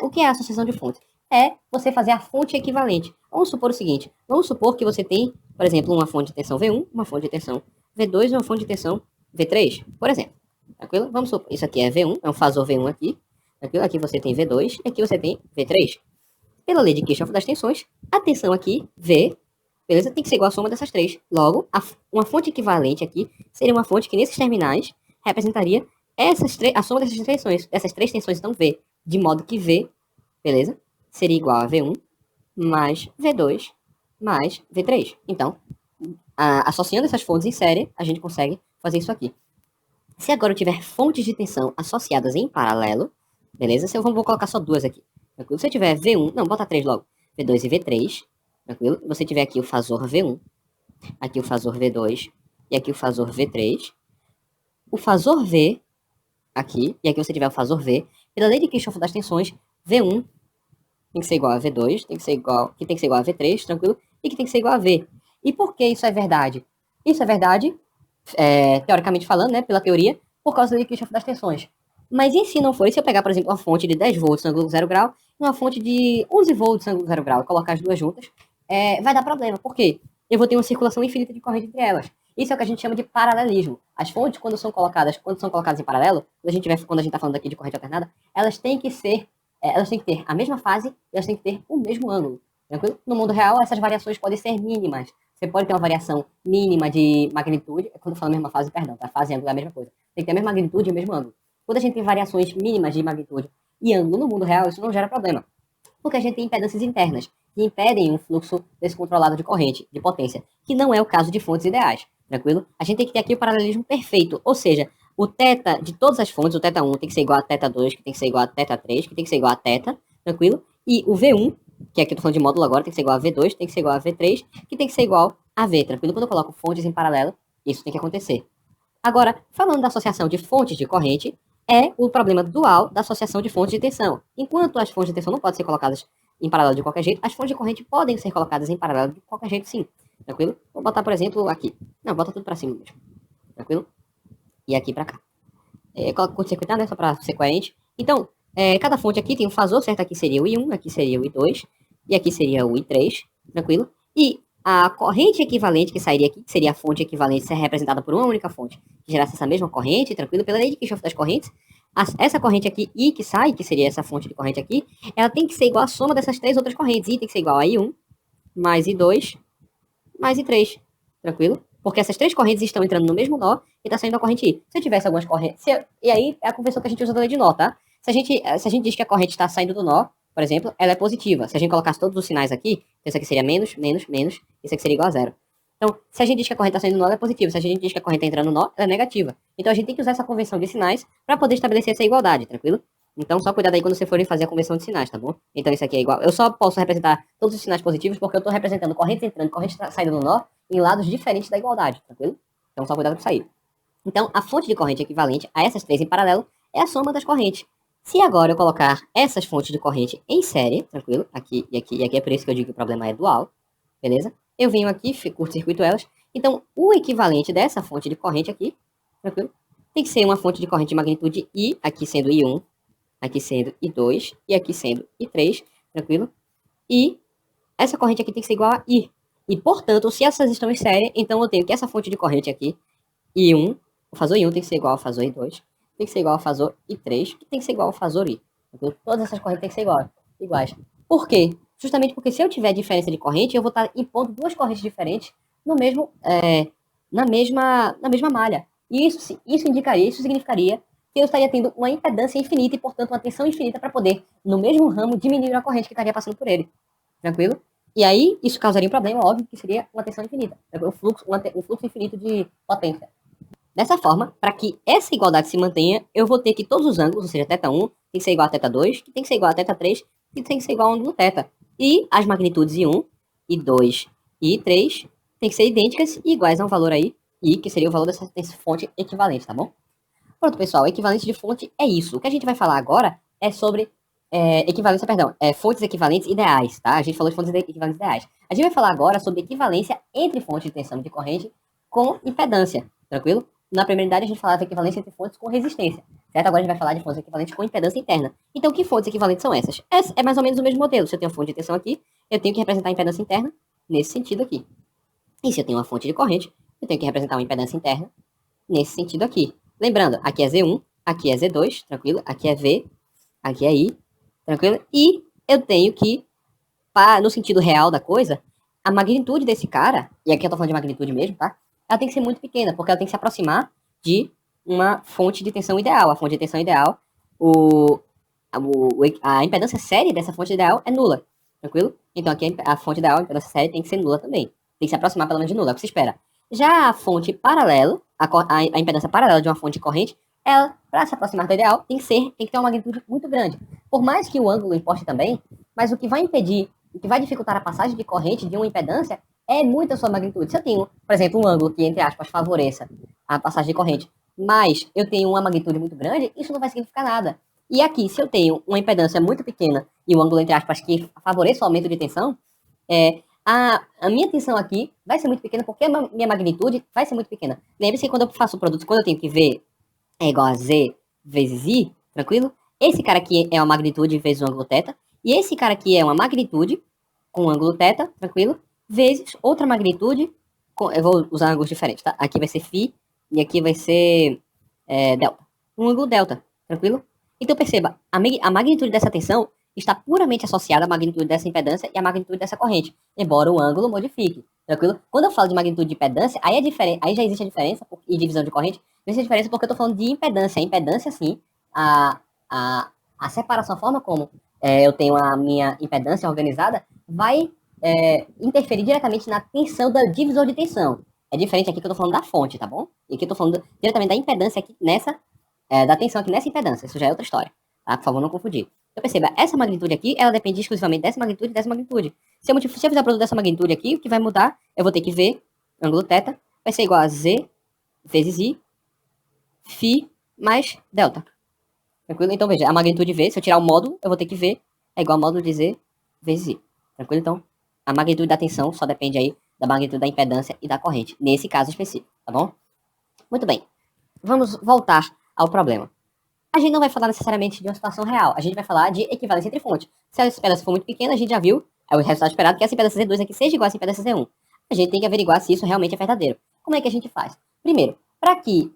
Speaker 1: O que é a associação de fontes? É você fazer a fonte equivalente. Vamos supor o seguinte, vamos supor que você tem, por exemplo, uma fonte de tensão V1, uma fonte de tensão V2 e uma fonte de tensão V3, por exemplo. Tranquilo? Vamos supor, isso aqui é V1, é um fasor V1 aqui. Tranquilo? Aqui você tem V2 e aqui você tem V3. Pela lei de Kirchhoff das tensões, a tensão aqui, V, beleza, tem que ser igual à soma dessas três. Logo, uma fonte equivalente aqui seria uma fonte que nesses terminais representaria a soma dessas três tensões, então V, de modo que V, beleza, seria igual a V1 mais V2 mais V3. Então, associando essas fontes em série, a gente consegue fazer isso aqui. Se agora eu tiver fontes de tensão associadas em paralelo, beleza? Vou colocar só duas aqui. Tranquilo? Se eu tiver V1, não, bota 3 logo. V2 e V3, tranquilo? Você tiver aqui o fasor V1, aqui o fasor V2 e aqui o fasor V3. O fasor V aqui, e aqui você tiver o fasor V. Pela lei de Kirchhoff das tensões, V1 tem que ser igual a V2, tem que ser igual a V3, tranquilo? E que tem que ser igual a V. E por que isso é verdade? Isso é verdade, teoricamente falando, né, pela teoria, por causa da lei de Kirchhoff das tensões. Mas e se não for? E se eu pegar, por exemplo, uma fonte de 10 volts no ângulo 0 grau e uma fonte de 11 volts no ângulo 0 grau e colocar as duas juntas, vai dar problema. Por quê? Eu vou ter uma circulação infinita de corrente entre elas. Isso é o que a gente chama de paralelismo. As fontes, quando são colocadas em paralelo, quando a gente está falando aqui de corrente alternada, elas têm que ter a mesma fase e elas têm que ter o mesmo ângulo. Tranquilo? No mundo real, essas variações podem ser mínimas. Você pode ter uma variação mínima de magnitude, quando eu falo a mesma fase, perdão, tá? Fase e ângulo é a mesma coisa. Tem que ter a mesma magnitude e o mesmo ângulo. Quando a gente tem variações mínimas de magnitude e ângulo no mundo real, isso não gera problema. Porque a gente tem impedâncias internas, que impedem um fluxo descontrolado de corrente, de potência, que não é o caso de fontes ideais, tranquilo? A gente tem que ter aqui o paralelismo perfeito, ou seja, o θ de todas as fontes, o θ1 tem que ser igual a θ2, que tem que ser igual a θ3, que tem que ser igual a θ, tranquilo? E o V1, que aqui eu tô falando de módulo agora, tem que ser igual a V2, tem que ser igual a V3, que tem que ser igual a V, tranquilo? Quando eu coloco fontes em paralelo, isso tem que acontecer. Agora, falando da associação de fontes de corrente, é o problema dual da associação de fontes de tensão. Enquanto as fontes de tensão não podem ser colocadas em paralelo de qualquer jeito, as fontes de corrente podem ser colocadas em paralelo de qualquer jeito, sim. Tranquilo? Vou botar, por exemplo, aqui. Não, bota tudo pra cima mesmo. Tranquilo? E aqui pra cá. Coloca curto-circuitado, né? Só pra ser coerente. Então, cada fonte aqui tem um fasor, certo? Aqui seria o I1, aqui seria o I2, e aqui seria o I3. Tranquilo? E a corrente equivalente que sairia aqui, que seria a fonte equivalente ser representada por uma única fonte, que gerasse essa mesma corrente, tranquilo? Pela lei de Kirchhoff das correntes, essa corrente aqui, I que sai, que seria essa fonte de corrente aqui, ela tem que ser igual à soma dessas três outras correntes. I tem que ser igual a I1, mais I2, mais I3, tranquilo? Porque essas três correntes estão entrando no mesmo nó e está saindo a corrente I. Se eu tivesse algumas correntes... E aí é a convenção que a gente usa da lei de nó, tá? Se a gente diz que a corrente está saindo do nó, por exemplo, ela é positiva. Se a gente colocasse todos os sinais aqui, isso aqui seria menos, menos, menos, isso aqui seria igual a zero. Então, se a gente diz que a corrente está saindo do nó, ela é positiva. Se a gente diz que a corrente está entrando no nó, ela é negativa. Então, a gente tem que usar essa convenção de sinais para poder estabelecer essa igualdade, tranquilo? Então, só cuidado aí quando você forem fazer a convenção de sinais, tá bom? Então, isso aqui é igual. Eu só posso representar todos os sinais positivos porque eu estou representando correntes entrando, correntes saindo do nó em lados diferentes da igualdade, tranquilo? Então, só cuidado com isso aí. Então, a fonte de corrente equivalente a essas três em paralelo é a soma das correntes. Se agora eu colocar essas fontes de corrente em série, tranquilo? Aqui e aqui, e aqui é por isso que eu digo que o problema é dual, beleza? Eu venho aqui, curto-circuito elas. Então, o equivalente dessa fonte de corrente aqui, tranquilo? Tem que ser uma fonte de corrente de magnitude I, aqui sendo I1, aqui sendo I2 e aqui sendo I3, tranquilo? E essa corrente aqui tem que ser igual a I. E, portanto, se essas estão em série, então eu tenho que essa fonte de corrente aqui, I1, o fasor I1 tem que ser igual ao fasor I2, tem que ser igual ao fasor I3, que tem que ser igual ao fasor I. Todas essas correntes têm que ser iguais. Por quê? Justamente porque se eu tiver diferença de corrente, eu vou estar impondo duas correntes diferentes no mesmo, na mesma malha. E isso significaria que eu estaria tendo uma impedância infinita e, portanto, uma tensão infinita para poder, no mesmo ramo, diminuir a corrente que estaria passando por ele. Tranquilo? E aí, isso causaria um problema, óbvio, que seria uma tensão infinita. Um fluxo infinito de potência. Dessa forma, para que essa igualdade se mantenha, eu vou ter que todos os ângulos, ou seja, θ1 tem que ser igual a θ2, que tem que ser igual a θ3, que tem que ser igual ao ângulo θ. E as magnitudes I1, I2 e I3 tem que ser idênticas e iguais a um valor aí, I, que seria o valor dessa fonte equivalente, tá bom? Pronto, pessoal, equivalente de fonte é isso. O que a gente vai falar agora é sobre fontes equivalentes ideais, tá? A gente falou de fontes equivalentes ideais. A gente vai falar agora sobre equivalência entre fontes de tensão de corrente com impedância, tranquilo? Na primeira unidade a gente falava de equivalência entre fontes com resistência, certo? Agora a gente vai falar de fontes equivalentes com impedância interna. Então, que fontes equivalentes são essas? Essa é mais ou menos o mesmo modelo. Se eu tenho uma fonte de tensão aqui, eu tenho que representar a impedância interna nesse sentido aqui. E se eu tenho uma fonte de corrente, eu tenho que representar uma impedância interna nesse sentido aqui. Lembrando, aqui é Z1, aqui é Z2, tranquilo? Aqui é V, aqui é I, tranquilo? E eu tenho que, no sentido real da coisa, a magnitude desse cara, e aqui eu tô falando de magnitude mesmo, tá? Ela tem que ser muito pequena, porque ela tem que se aproximar de uma fonte de tensão ideal. A fonte de tensão ideal, a impedância séria dessa fonte ideal é nula, tranquilo? Então aqui a fonte ideal, a impedância séria, tem que ser nula também. Tem que se aproximar pelo menos de nula, é o que se espera. Já a fonte paralela, a impedância paralela de uma fonte de corrente, ela, para se aproximar do ideal, tem que ter uma magnitude muito grande. Por mais que o ângulo importe também, mas o que vai impedir, o que vai dificultar a passagem de corrente de uma impedância é muito a sua magnitude. Se eu tenho, por exemplo, um ângulo que, entre aspas, favoreça a passagem de corrente, mas eu tenho uma magnitude muito grande, isso não vai significar nada. E aqui, se eu tenho uma impedância muito pequena e um ângulo, entre aspas, que favoreça o aumento de tensão, a minha tensão aqui vai ser muito pequena porque a minha magnitude vai ser muito pequena. Lembre-se que quando eu faço o produto, quando eu tenho que V é igual a Z vezes I, tranquilo? Esse cara aqui é uma magnitude vezes o ângulo θ, e esse cara aqui é uma magnitude com ângulo θ, tranquilo? Vezes outra magnitude, eu vou usar ângulos diferentes, tá? Aqui vai ser φ e aqui vai ser delta. Um ângulo delta, tranquilo? Então perceba, a magnitude dessa tensão está puramente associada à magnitude dessa impedância e à magnitude dessa corrente, embora o ângulo modifique, tranquilo? Quando eu falo de magnitude de impedância, aí já existe a diferença e divisão de corrente, existe a diferença porque eu estou falando de impedância. A impedância, sim, a separação, a forma como eu tenho a minha impedância organizada, vai interferir diretamente na tensão do divisor de tensão. É diferente aqui que eu estou falando da fonte, tá bom? E aqui eu estou falando diretamente da impedância aqui da tensão aqui nessa impedância. Isso já é outra história, tá? Por favor, não confundir. Então perceba, essa magnitude aqui, ela depende exclusivamente dessa magnitude e dessa magnitude. Se eu fizer o produto dessa magnitude aqui, o que vai mudar, eu vou ter que ver, ângulo θ, vai ser igual a Z vezes I, φ mais delta. Tranquilo? Então veja, a magnitude V, se eu tirar o módulo, eu vou ter que ver, é igual ao módulo de Z vezes I. Tranquilo? Então, a magnitude da tensão só depende aí da magnitude da impedância e da corrente, nesse caso específico, tá bom? Muito bem. Vamos voltar ao problema. A gente não vai falar necessariamente de uma situação real, a gente vai falar de equivalência entre fontes. Se essa impedância for muito pequena, a gente já viu, é o resultado esperado, que essa impedância Z2 aqui seja igual a essa impedância Z1. A gente tem que averiguar se isso realmente é verdadeiro. Como é que a gente faz? Primeiro, para que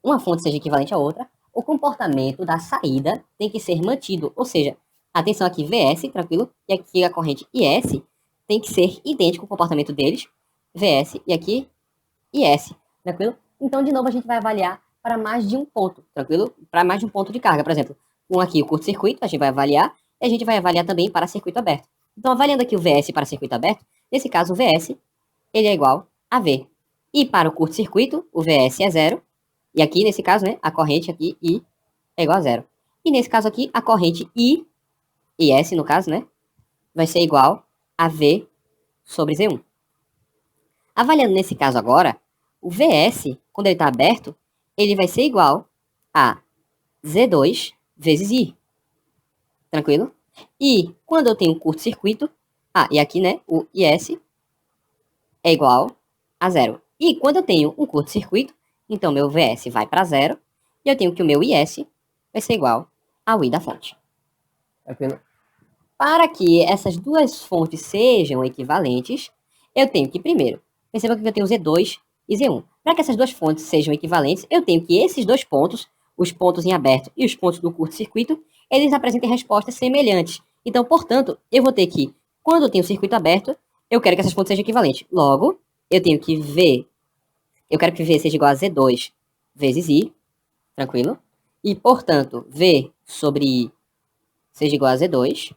Speaker 1: uma fonte seja equivalente a outra, o comportamento da saída tem que ser mantido, ou seja, a tensão aqui VS, tranquilo, e aqui a corrente IS tem que ser idêntico o comportamento deles, VS e aqui IS, tranquilo? Então, de novo, a gente vai avaliar para mais de um ponto, tranquilo? Para mais de um ponto de carga, por exemplo, aqui o curto-circuito, a gente vai avaliar, e a gente vai avaliar também para circuito aberto. Então, avaliando aqui o VS para circuito aberto, nesse caso o VS, ele é igual a V. E para o curto-circuito, o VS é zero, e aqui, nesse caso, né, a corrente aqui, I, é igual a zero. E nesse caso aqui, a corrente IS, no caso, né, vai ser igual a V sobre Z1. Avaliando nesse caso agora, o VS, quando ele está aberto, ele vai ser igual a Z2 vezes I. Tranquilo? E quando eu tenho um curto-circuito, e aqui, né, o IS é igual a zero. E quando eu tenho um curto-circuito, então meu VS vai para zero, e eu tenho que o meu IS vai ser igual ao I da fonte. Tranquilo? Para que essas duas fontes sejam equivalentes, eu tenho que, primeiro, perceba que eu tenho Z2 e Z1. Para que essas duas fontes sejam equivalentes, eu tenho que esses dois pontos os pontos em aberto e os pontos do curto-circuito, eles apresentem respostas semelhantes. Então, portanto, eu vou ter que, quando eu tenho circuito aberto, eu quero que essas fontes sejam equivalentes. Logo, eu tenho que V, eu quero que V seja igual a Z2 vezes I, tranquilo? E, portanto, V sobre I seja igual a Z2.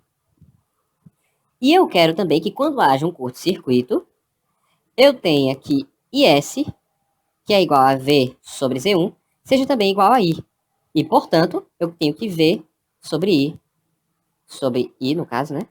Speaker 1: E eu quero também que quando haja um curto-circuito, eu tenha que IS, que é igual a V sobre Z1, seja também igual a I. E, portanto, eu tenho que V sobre I, no caso, né?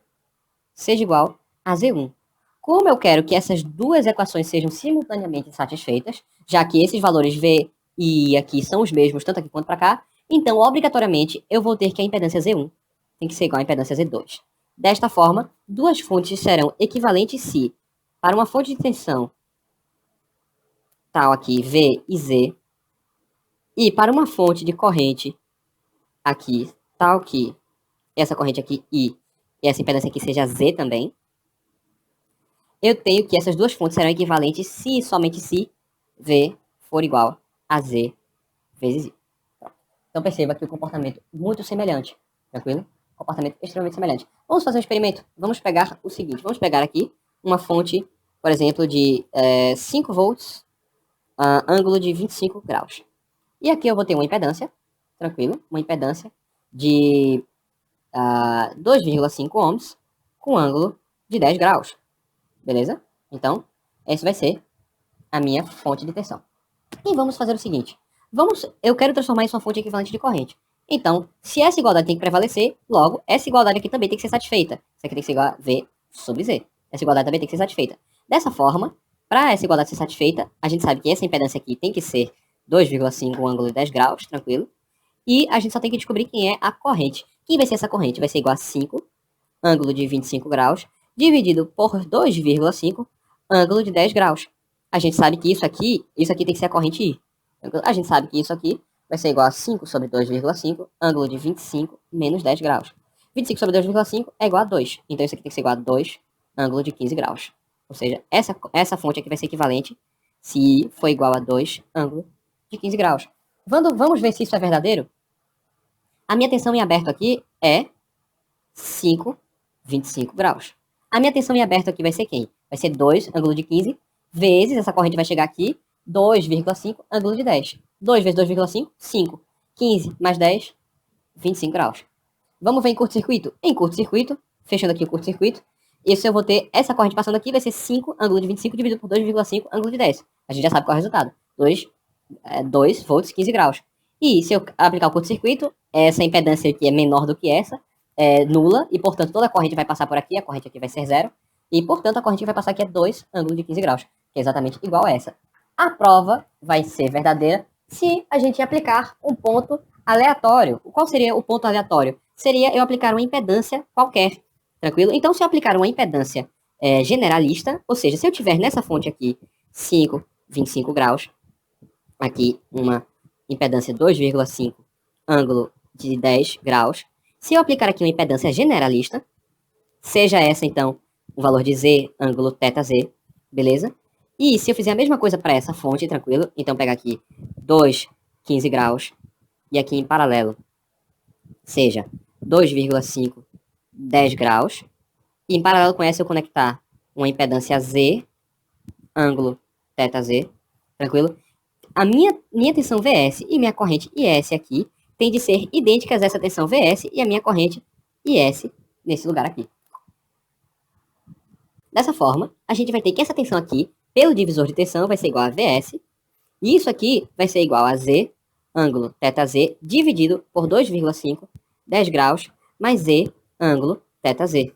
Speaker 1: Seja igual a Z1. Como eu quero que essas duas equações sejam simultaneamente satisfeitas, já que esses valores V e I aqui são os mesmos, tanto aqui quanto para cá, então, obrigatoriamente, eu vou ter que a impedância Z1 tem que ser igual à impedância Z2. Desta forma, duas fontes serão equivalentes se, para uma fonte de tensão tal aqui, V e Z, e para uma fonte de corrente aqui, tal que essa corrente aqui, I, e essa impedância aqui seja Z também, eu tenho que essas duas fontes serão equivalentes se e somente se V for igual a Z vezes I. Então perceba que o comportamento é muito semelhante, tranquilo? Comportamento extremamente semelhante. Vamos fazer um experimento? Vamos pegar o seguinte, vamos pegar aqui uma fonte, por exemplo, de 5 volts, ângulo de 25 graus. E aqui eu vou ter uma impedância, tranquilo? Uma impedância de 2,5 ohms com ângulo de 10 graus. Beleza? Então, esse vai ser a minha fonte de tensão. E vamos fazer o seguinte. Eu quero transformar isso em uma fonte equivalente de corrente. Então, se essa igualdade tem que prevalecer, logo, essa igualdade aqui também tem que ser satisfeita. Isso aqui tem que ser igual a V sobre Z. Essa igualdade também tem que ser satisfeita. Dessa forma, para essa igualdade ser satisfeita, a gente sabe que essa impedância aqui tem que ser 2,5 ângulo de 10 graus, tranquilo? E a gente só tem que descobrir quem é a corrente. Quem vai ser essa corrente? Vai ser igual a 5, ângulo de 25 graus, dividido por 2,5, ângulo de 10 graus. A gente sabe que isso aqui tem que ser a corrente I. A gente sabe que isso aqui vai ser igual a 5 sobre 2,5, ângulo de 25 menos 10 graus. 25 sobre 2,5 é igual a 2. Então isso aqui tem que ser igual a 2, ângulo de 15 graus. Ou seja, essa fonte aqui vai ser equivalente se I for igual a 2, ângulo de 15 graus. Vamos ver se isso é verdadeiro? A minha tensão em aberto aqui é 5, 25 graus. A minha tensão em aberto aqui vai ser quem? Vai ser 2, ângulo de 15, vezes, essa corrente vai chegar aqui, 2,5, ângulo de 10. 2 vezes 2,5, 5. 15 mais 10, 25 graus. Vamos ver em curto-circuito? Em curto-circuito, fechando aqui o curto-circuito, isso eu vou ter, essa corrente passando aqui vai ser 5, ângulo de 25, dividido por 2,5, ângulo de 10. A gente já sabe qual é o resultado. 2 volts, 15 graus. E se eu aplicar o curto-circuito, essa impedância aqui é menor do que essa, é nula, e portanto toda a corrente vai passar por aqui, a corrente aqui vai ser zero, e portanto a corrente que vai passar aqui é 2 ângulo de 15 graus, que é exatamente igual a essa. A prova vai ser verdadeira se a gente aplicar um ponto aleatório. Qual seria o ponto aleatório? Seria eu aplicar uma impedância qualquer, tranquilo? Então se eu aplicar uma impedância generalista, ou seja, se eu tiver nessa fonte aqui 5, 25 graus, aqui uma impedância 2,5 ângulo de 10 graus, se eu aplicar aqui uma impedância generalista, seja essa, então, o valor de Z, ângulo θz, beleza? E se eu fizer a mesma coisa para essa fonte, tranquilo? Então, pegar aqui 2, 15 graus, e aqui em paralelo, seja 2,5, 10 graus, e em paralelo com essa eu conectar uma impedância Z, ângulo θz, tranquilo? A minha tensão VS e minha corrente IS aqui tem de ser idênticas a essa tensão VS e a minha corrente IS nesse lugar aqui. Dessa forma, a gente vai ter que essa tensão aqui, pelo divisor de tensão, vai ser igual a VS, e isso aqui vai ser igual a Z, ângulo θz, dividido por 2,5, 10 graus, mais Z, ângulo θz.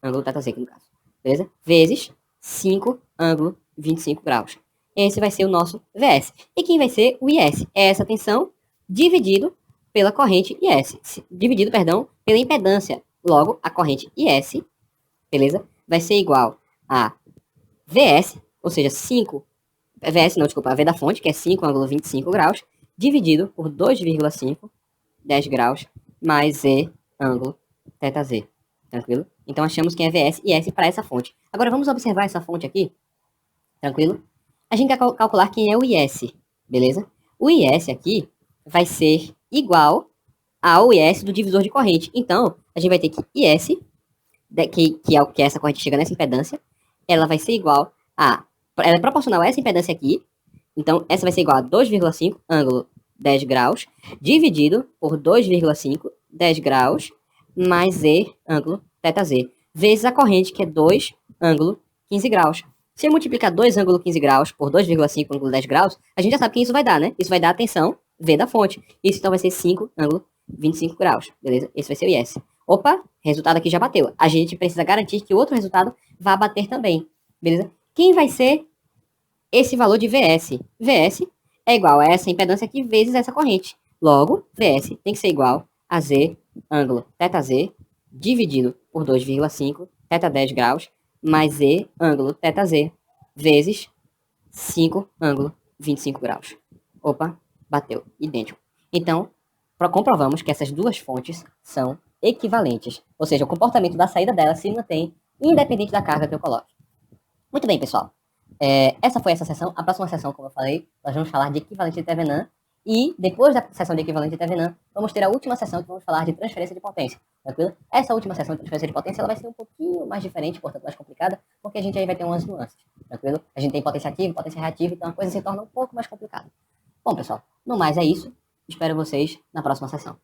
Speaker 1: Ângulo θz aqui no caso, beleza? Vezes 5, ângulo 25 graus. Esse vai ser o nosso VS. E quem vai ser o IS? É essa tensão dividido pela corrente IS. Dividido, perdão, pela impedância. Logo, a corrente IS, beleza? Vai ser igual a VS, ou seja, 5... VS não, desculpa, a V da fonte, que é 5, ângulo 25 graus, dividido por 2,5, 10 graus, mais Z, ângulo θz. Tranquilo? Então, achamos quem é VS e S para essa fonte. Agora, vamos observar essa fonte aqui. Tranquilo? A gente quer calcular quem é o IS, beleza? O IS aqui vai ser igual ao IS do divisor de corrente. Então, a gente vai ter que IS, que é o que essa corrente chega nessa impedância, ela vai ser igual a... Ela é proporcional a essa impedância aqui. Então, essa vai ser igual a 2,5, ângulo 10 graus, dividido por 2,5, 10 graus, mais Z, ângulo θz, vezes a corrente, que é 2, ângulo 15 graus. Se eu multiplicar 2 ângulo 15 graus por 2,5 ângulo 10 graus, a gente já sabe que isso vai dar, né? Isso vai dar a tensão V da fonte. Isso então vai ser 5 ângulo 25 graus, beleza? Esse vai ser o IS. Opa, resultado aqui já bateu. A gente precisa garantir que o outro resultado vá bater também, beleza? Quem vai ser esse valor de VS? VS é igual a essa impedância aqui vezes essa corrente. Logo, VS tem que ser igual a Z, ângulo θz, dividido por 2,5, θ 10 graus, mais Z, ângulo θz, vezes 5, ângulo 25 graus. Opa, bateu, idêntico. Então, comprovamos que essas duas fontes são equivalentes, ou seja, o comportamento da saída delas se mantém independente da carga que eu coloque. Muito bem, pessoal. Essa foi essa sessão. A próxima sessão, como eu falei, nós vamos falar de equivalente de Thevenin. E depois da sessão de equivalente de Thevenin, vamos ter a última sessão que vamos falar de transferência de potência. Tranquilo? Essa última sessão de transferência de potência ela vai ser um pouquinho mais diferente, portanto mais complicada, porque a gente aí vai ter umas nuances. Tranquilo? A gente tem potência ativa e potência reativa, então a coisa se torna um pouco mais complicada. Bom, pessoal, no mais é isso. Espero vocês na próxima sessão.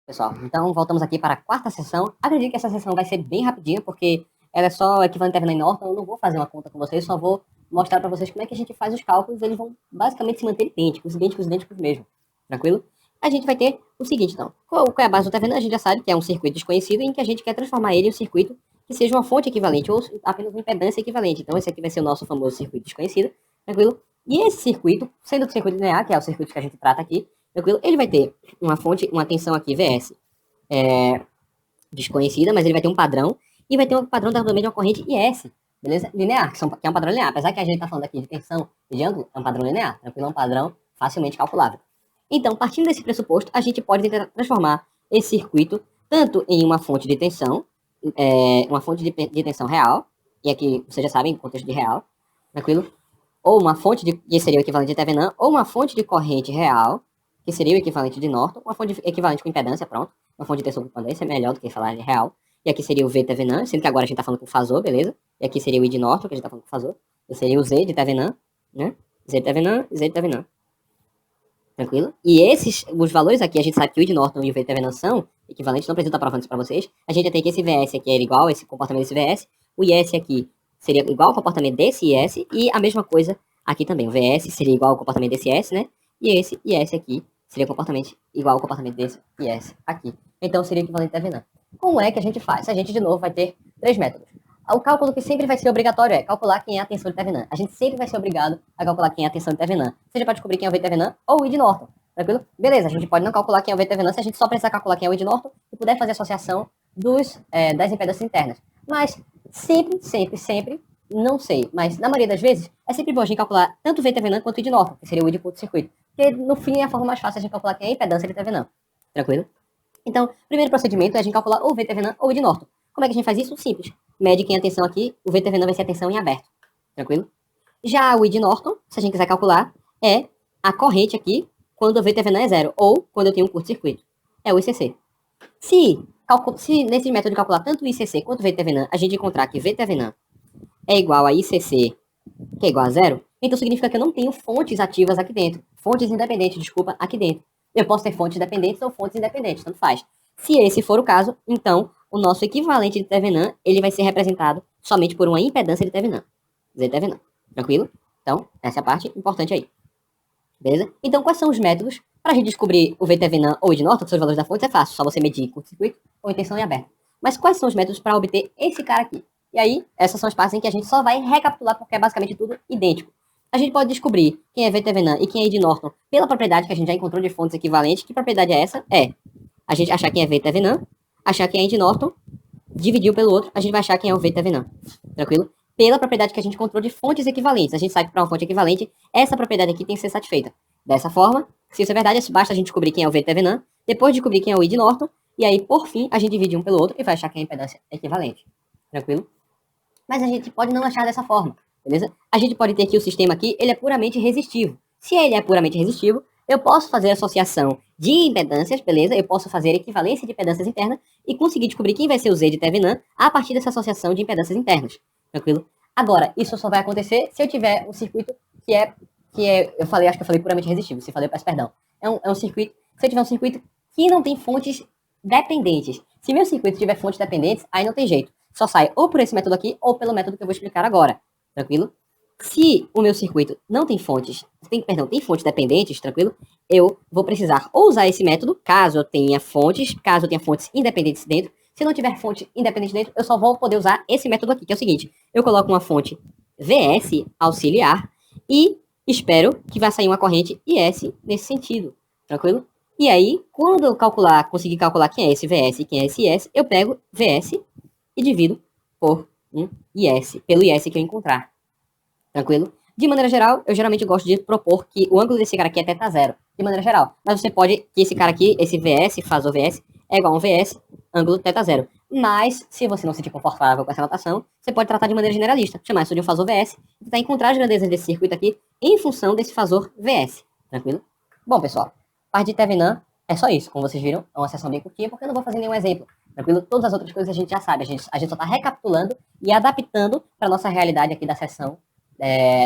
Speaker 1: Pessoal, então voltamos aqui para a quarta sessão. Acredito que essa sessão vai ser bem rapidinha, porque ela é só equivalente a Thevenin Norton. Eu não vou fazer uma conta com vocês, só vou mostrar para vocês como é que a gente faz os cálculos. Eles vão basicamente se manter idênticos mesmo. Tranquilo? A gente vai ter o seguinte, então. Qual é a base do Thevenin? A gente já sabe que é um circuito desconhecido em que a gente quer transformar ele em um circuito que seja uma fonte equivalente ou apenas uma impedância equivalente. Então esse aqui vai ser o nosso famoso circuito desconhecido. Tranquilo? E esse circuito, sendo o circuito linear, que é o circuito que a gente trata aqui, tranquilo? Ele vai ter uma fonte, uma tensão aqui, VS, desconhecida, mas ele vai ter um padrão, e vai ter um padrão também de uma corrente IS, beleza? Linear, que é um padrão linear. Apesar que a gente tá falando aqui de tensão e de ângulo, é um padrão linear, tranquilo? É um padrão facilmente calculável. Então, partindo desse pressuposto, a gente pode tentar transformar esse circuito tanto em uma fonte de tensão, uma fonte de tensão real, e aqui vocês já sabem, contexto de real, tranquilo? Ou uma fonte que seria o equivalente de Thevenin, ou uma fonte de corrente real, que seria o equivalente de Norton, uma fonte equivalente com impedância, pronto, uma fonte de tensão com impedância, é melhor do que falar de real, e aqui seria o V Thevenin, sendo que agora a gente tá falando com Phasor, beleza? E aqui seria o I de Norton, que a gente tá falando com Phasor, e seria o Z de Thevenin, né? Z de Thevenin, Z de Thevenin. Tranquilo? E os valores aqui, a gente sabe que o I de Norton e o V de Thevenin são equivalentes, não preciso estar provando isso para vocês. A gente já tem que esse VS aqui era igual, esse comportamento desse VS, o IS aqui seria igual ao comportamento desse IS, e a mesma coisa aqui também, o VS seria igual ao comportamento desse IS, né? E esse IS aqui seria comportamento igual ao comportamento desse IS aqui. Então seria equivalente a Thevenin. Como é que a gente faz? A gente, de novo, vai ter três métodos. O cálculo que sempre vai ser obrigatório é calcular quem é a tensão de Thevenin. A gente sempre vai ser obrigado a calcular quem é a tensão de Thevenin. Seja para descobrir quem é o V de Thevenin ou o I de Norton. Tranquilo? Beleza, a gente pode não calcular quem é o V de Thevenin se a gente só precisar calcular quem é o I de Norton e puder fazer associação das impedâncias internas. Mas sempre, não sei, mas na maioria das vezes é sempre bom a gente calcular tanto o V de Thevenin quanto o I de Norton, que seria o I de curto-circuito. Porque no fim é a forma mais fácil de a gente calcular quem é a impedância de Thevenin. Tranquilo? Então, o primeiro procedimento é a gente calcular ou o V de Thevenin ou o I de Norton. Como é que a gente faz isso? Simples. Mede quem é a tensão aqui, o V de Thevenin vai ser a tensão em aberto. Tranquilo? Já o I de Norton, se a gente quiser calcular, é a corrente aqui quando o V de Thevenin é zero, ou quando eu tenho um curto-circuito. É o ICC. Se nesse método de calcular tanto o ICC quanto o V de Thevenin, a gente encontrar que V de Thevenin é igual a ICC, que é igual a zero, então significa que eu não tenho fontes ativas aqui dentro. Fontes independentes, desculpa, aqui dentro. Eu posso ter fontes dependentes ou fontes independentes, tanto faz. Se esse for o caso, então o nosso equivalente de Thevenin, ele vai ser representado somente por uma impedância de Thevenin. Z de Thevenin. Tranquilo? Então, essa é a parte importante aí. Beleza? Então, quais são os métodos para a gente descobrir o V de Thevenin ou o de Norton, que são os valores da fonte? É fácil, só você medir curto-circuito ou em tensão em aberto. Mas quais são os métodos para obter esse cara aqui? E aí, essas são as partes em que a gente só vai recapitular porque é basicamente tudo idêntico. A gente pode descobrir quem é V de Thevenin e quem é I de Norton pela propriedade que a gente já encontrou de fontes equivalentes. Que propriedade é essa? É a gente achar quem é V de Thevenin, achar quem é I de Norton, dividir pelo outro, a gente vai achar quem é o V de Thevenin. Tranquilo? Pela propriedade que a gente encontrou de fontes equivalentes. A gente sabe que para uma fonte equivalente, essa propriedade aqui tem que ser satisfeita. Dessa forma, se isso é verdade, basta a gente descobrir quem é o V de Thevenin, depois descobrir quem é o I de Norton, e aí, por fim, a gente divide um pelo outro e vai achar quem é a impedância equivalente. Tranquilo? Mas a gente pode não achar dessa forma. beleza? A gente pode ter que o sistema aqui, ele é puramente resistivo. Se ele é puramente resistivo, eu posso fazer associação de impedâncias, beleza? Eu posso fazer equivalência de impedâncias internas e conseguir descobrir quem vai ser o Z de Thevenin a partir dessa associação de impedâncias internas, tranquilo? Agora, isso só vai acontecer se eu tiver um circuito acho que eu falei puramente resistivo, se falei, peço perdão. É um circuito, se eu tiver um circuito que não tem fontes dependentes. Se meu circuito tiver fontes dependentes, aí não tem jeito. Só sai ou por esse método aqui, ou pelo método que eu vou explicar agora, tranquilo? Se o meu circuito não tem fontes, tem fontes dependentes, tranquilo? Eu vou precisar ou usar esse método, caso eu tenha fontes independentes dentro. Se não tiver fonte independente dentro, eu só vou poder usar esse método aqui, que é o seguinte: eu coloco uma fonte VS auxiliar e espero que vai sair uma corrente IS nesse sentido, tranquilo? E aí, quando eu conseguir calcular quem é esse VS e quem é esse IS, eu pego VS e divido por um IS, pelo IS que eu encontrar. Tranquilo? De maneira geral, eu geralmente gosto de propor que o ângulo desse cara aqui é θ zero, de maneira geral. Mas você pode, que esse cara aqui, esse VS, fazor VS, é igual a um VS, ângulo θ zero. Mas, se você não se sentir confortável com essa notação, você pode tratar de maneira generalista, chamar isso de um fazor VS, e tentar encontrar as grandezas desse circuito aqui em função desse fazor VS. Tranquilo? Bom, pessoal, parte de Thevenin é só isso. Como vocês viram, é uma sessão bem curtinha, porque eu não vou fazer nenhum exemplo. Tranquilo? Todas as outras coisas a gente já sabe. A gente só está recapitulando e adaptando para nossa realidade aqui da sessão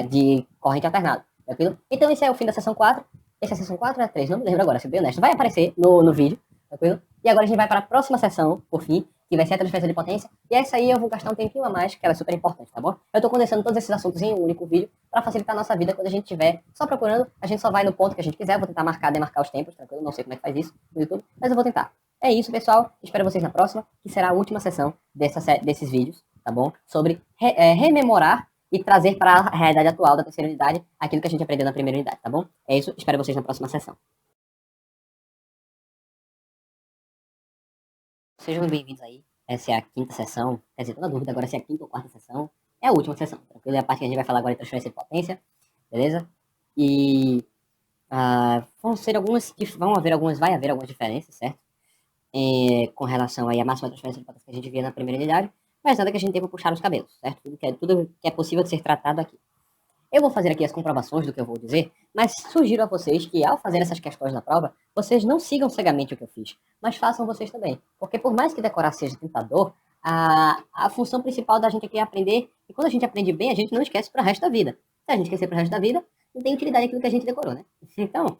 Speaker 1: de corrente alternada, tranquilo? Então esse é o fim da sessão 4. Essa é a sessão 4 ou é 3? Não me lembro agora, se bem honesto. Vai aparecer no vídeo, tranquilo? E agora a gente vai para a próxima sessão, por fim, que vai ser a transferência de potência. E essa aí eu vou gastar um tempinho a mais, que ela é super importante, tá bom? Eu tô condensando todos esses assuntos em um único vídeo para facilitar a nossa vida quando a gente estiver só procurando. A gente só vai no ponto que a gente quiser. Eu vou tentar demarcar os tempos, tranquilo? Não sei como é que faz isso no YouTube, mas eu vou tentar. É isso, pessoal. Espero vocês na próxima, que será a última sessão desses vídeos, tá bom? Sobre rememorar e trazer para a realidade atual da terceira unidade aquilo que a gente aprendeu na primeira unidade, tá bom? É isso, espero vocês na próxima sessão. Sejam bem-vindos aí. Essa é a quinta sessão, quer dizer, tô na dúvida agora se é a quinta ou quarta sessão. É a última sessão, tranquilo? É a parte que a gente vai falar agora de transferência de potência, beleza? E vai haver algumas diferenças, certo? Com relação aí à máxima transferência de potência que a gente via na primeira unidade, mas nada que a gente tenha para puxar os cabelos, certo? Tudo que é possível de ser tratado aqui. Eu vou fazer aqui as comprovações do que eu vou dizer, mas sugiro a vocês que, ao fazer essas questões na prova, vocês não sigam cegamente o que eu fiz, mas façam vocês também. Porque por mais que decorar seja tentador, a função principal da gente aqui é aprender, e quando a gente aprende bem, a gente não esquece para o resto da vida. Se a gente esquecer para o resto da vida, não tem utilidade aquilo que a gente decorou, né? Então,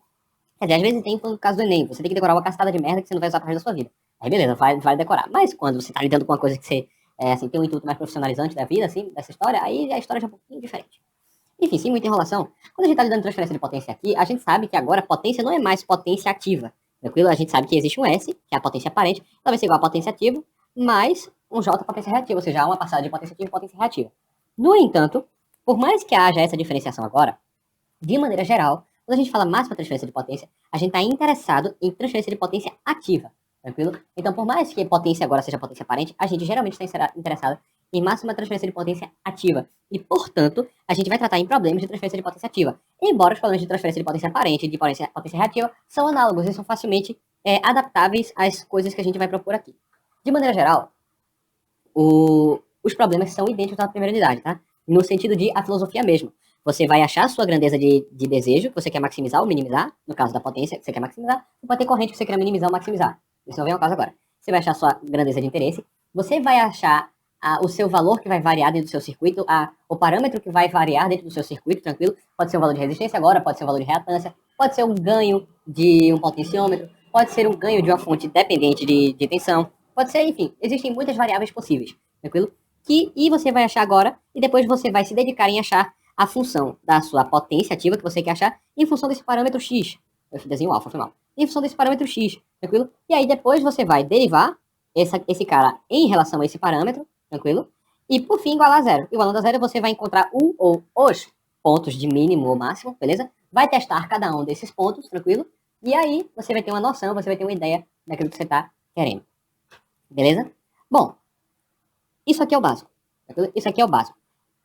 Speaker 1: quer dizer, às vezes tem, no caso do Enem, você tem que decorar uma castada de merda que você não vai usar pro resto da sua vida. Aí beleza, vai decorar. Mas quando você tá lidando com uma coisa que você, tem um intuito mais profissionalizante da vida, assim, dessa história, aí a história já é um pouquinho diferente. Enfim, sem muita enrolação, quando a gente está lidando com transferência de potência aqui, a gente sabe que agora a potência não é mais potência ativa, tranquilo? A gente sabe que existe um S, que é a potência aparente, ela vai ser igual a potência ativa, mais um J potência reativa, ou seja, há uma passada de potência ativa e potência reativa. No entanto, por mais que haja essa diferenciação agora, de maneira geral, quando a gente fala máxima transferência de potência, a gente está interessado em transferência de potência ativa, tranquilo? Então, por mais que potência agora seja potência aparente, a gente geralmente está interessado em máxima transferência de potência ativa. E, portanto, a gente vai tratar em problemas de transferência de potência ativa. Embora os problemas de transferência de potência aparente e de potência reativa são análogos e são facilmente adaptáveis às coisas que a gente vai propor aqui. De maneira geral, os problemas são idênticos à primeira unidade, tá? No sentido de a filosofia mesmo. Você vai achar a sua grandeza de desejo, que você quer maximizar ou minimizar, no caso da potência, que você quer maximizar, e pode ter corrente que você quer minimizar ou maximizar. Isso não vem ao caso agora. Você vai achar a sua grandeza de interesse, você vai achar o seu valor que vai variar dentro do seu circuito, o parâmetro que vai variar dentro do seu circuito, tranquilo? Pode ser um valor de resistência agora, pode ser um valor de reatância, pode ser um ganho de um potenciômetro, pode ser um ganho de uma fonte dependente de tensão, pode ser, enfim, existem muitas variáveis possíveis, tranquilo? E você vai achar agora, e depois você vai se dedicar em achar a função da sua potência ativa que você quer achar em função desse parâmetro x. Eu desenho alfa, foi mal. Em função desse parâmetro x, tranquilo? E aí depois você vai derivar esse cara em relação a esse parâmetro, tranquilo? E por fim, igualar a zero. Igualando a zero, você vai encontrar um ou os pontos de mínimo ou máximo, beleza? Vai testar cada um desses pontos, tranquilo? E aí você vai ter uma noção, você vai ter uma ideia daquilo que você está querendo. Beleza? Bom, isso aqui é o básico. Tranquilo? Isso aqui é o básico.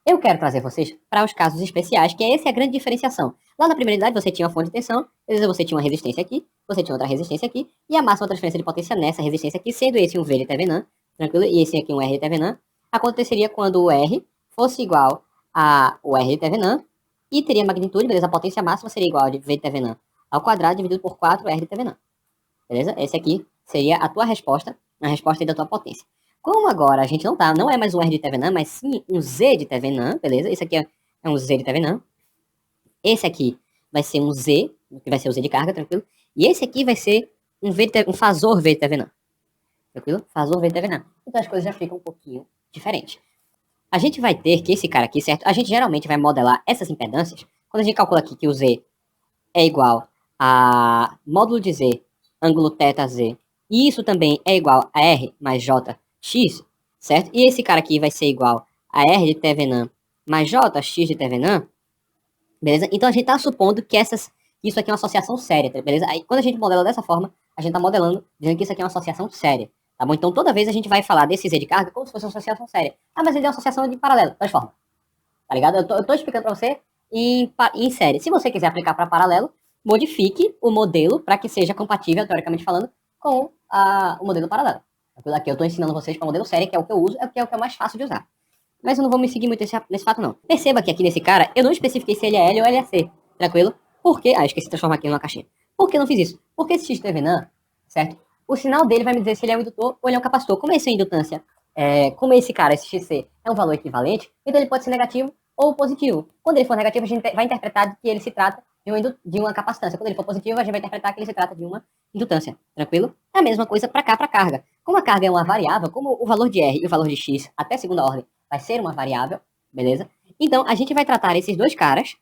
Speaker 1: Eu quero trazer vocês para os casos especiais, que essa é a grande diferenciação. Lá na primeira unidade você tinha uma fonte de tensão, beleza? Você tinha uma resistência aqui, você tinha outra resistência aqui, e a máxima transferência de potência nessa resistência aqui, sendo esse um V de Thevenin, tranquilo? E esse aqui um R de Thevenin, aconteceria quando o R fosse igual o R de Thevenin, e teria magnitude, beleza? A potência máxima seria igual a V de Thevenin ao quadrado dividido por 4R de Thevenin, beleza? Esse aqui seria a tua resposta, a resposta da tua potência. Como agora a gente não é mais um R de Thevenin, mas sim um Z de Thevenin, beleza? Esse aqui é um Z de Thevenin. Esse aqui vai ser um Z, que vai ser o Z de carga, tranquilo? E esse aqui vai ser um fasor V de Thevenin, tranquilo? Fasor V de Thevenin. Então as coisas já ficam um pouquinho diferentes. A gente vai ter que esse cara aqui, certo? A gente geralmente vai modelar essas impedâncias. Quando a gente calcula aqui que o Z é igual a módulo de Z, ângulo θz, e isso também é igual a R mais Jx, certo? E esse cara aqui vai ser igual a R de Thevenin mais Jx de Thevenin, beleza? Então a gente tá supondo que isso aqui é uma associação séria, beleza? Aí quando a gente modela dessa forma, a gente tá modelando, dizendo que isso aqui é uma associação séria, tá bom? Então toda vez a gente vai falar desse Z de carga como se fosse uma associação séria. Ah, mas ele é uma associação de paralelo, transforma, tá ligado? Eu tô explicando pra você em série. Se você quiser aplicar para paralelo, modifique o modelo para que seja compatível, teoricamente falando, com o modelo paralelo. Aqui eu estou ensinando vocês para o modelo série, que é o que eu uso, que é o que é mais fácil de usar. Mas eu não vou me seguir muito nesse fato, não. Perceba que aqui nesse cara, eu não especifiquei se ele é L ou ele é C, tranquilo? Por quê? Esqueci de transformar aqui numa caixinha. Por que eu não fiz isso? Porque esse X Thevenin, certo? O sinal dele vai me dizer se ele é um indutor ou ele é um capacitor. Como esse é indutância, como esse cara, esse XC, é um valor equivalente, então ele pode ser negativo ou positivo. Quando ele for negativo, a gente vai interpretar que ele se trata de uma capacitância. Quando ele for positivo, a gente vai interpretar que ele se trata de uma indutância. Tranquilo? É a mesma coisa para cá, para carga. Como a carga é uma variável, como o valor de R e o valor de X, até segunda ordem, vai ser uma variável, beleza? Então, a gente vai tratar esses dois caras.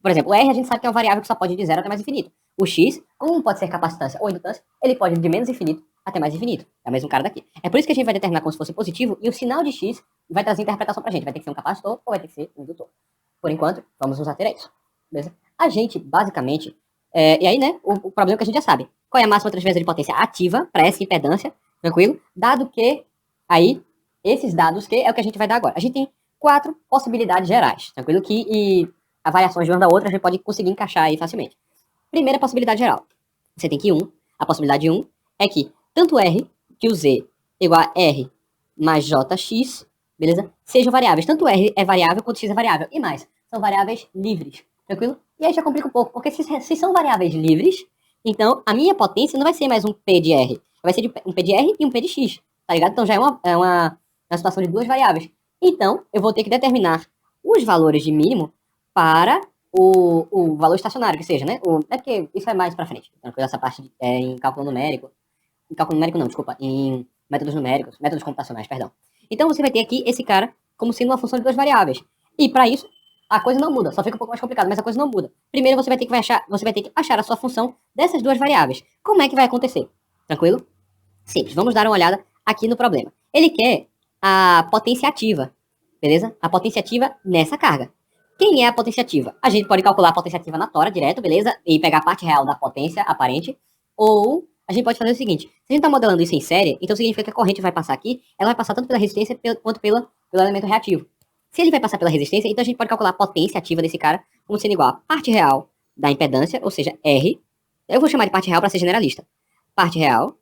Speaker 1: Por exemplo, o R a gente sabe que é uma variável que só pode ir de 0 até mais infinito. O X, como pode ser capacitância ou indutância, ele pode ir de menos infinito até mais infinito. É o mesmo cara daqui. É por isso que a gente vai determinar como se fosse positivo, e o sinal de X vai trazer interpretação pra gente. Vai ter que ser um capacitor ou vai ter que ser um indutor. Por enquanto, vamos nos ater a isso. Beleza? A gente, basicamente... e aí, né, o problema que a gente já sabe. Qual é a máxima transferência de potência ativa para essa impedância, tranquilo? Dado que, aí, esses dados que é o que a gente vai dar agora. A gente tem 4 possibilidades gerais, tranquilo? E as variações de uma da outra a gente pode conseguir encaixar aí facilmente. Primeira possibilidade geral. Você tem que a possibilidade 1 é que tanto R, que o Z igual a R mais JX, beleza? Sejam variáveis. Tanto R é variável quanto X é variável. E mais, são variáveis livres, tranquilo? E aí já complica um pouco, porque se são variáveis livres, então a minha potência não vai ser mais um P de R. Vai ser um P de R e um P de X, tá ligado? Então já é uma situação de duas variáveis. Então, eu vou ter que determinar os valores de mínimo para o valor estacionário, que seja, né? É porque isso é mais pra frente. Tranquilo, essa parte em cálculo numérico. Em cálculo numérico não, desculpa. Em métodos numéricos, métodos computacionais, perdão. Então você vai ter aqui esse cara como sendo uma função de duas variáveis. E para isso, a coisa não muda. Só fica um pouco mais complicado, mas a coisa não muda. Primeiro você vai ter que achar a sua função dessas duas variáveis. Como é que vai acontecer? Tranquilo? Simples. Vamos dar uma olhada aqui no problema. Ele quer a potência ativa, beleza? A potência ativa nessa carga. Quem é a potência ativa? A gente pode calcular a potência ativa na tora direto, beleza? E pegar a parte real da potência aparente. Ou a gente pode fazer o seguinte: se a gente está modelando isso em série, então significa que a corrente vai passar aqui, ela vai passar tanto pela resistência quanto pelo elemento reativo. Se ele vai passar pela resistência, então a gente pode calcular a potência ativa desse cara como sendo igual a parte real da impedância, ou seja, R. Eu vou chamar de parte real para ser generalista. Parte real.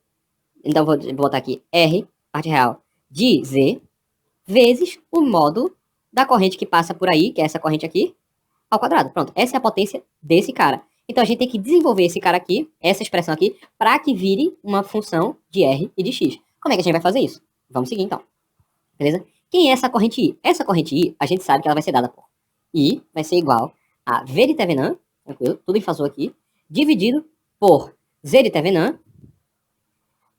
Speaker 1: Então vou botar aqui R, parte real, de Z, vezes o módulo da corrente que passa por aí, que é essa corrente aqui, ao quadrado. Pronto, essa é a potência desse cara. Então a gente tem que desenvolver esse cara aqui, essa expressão aqui, para que vire uma função de R e de X. Como é que a gente vai fazer isso? Vamos seguir então. Beleza? Quem é essa corrente I? Essa corrente I, a gente sabe que ela vai ser dada por I, vai ser igual a V de Thevenin, tranquilo? Tudo em fasor aqui, dividido por Z de Thevenin,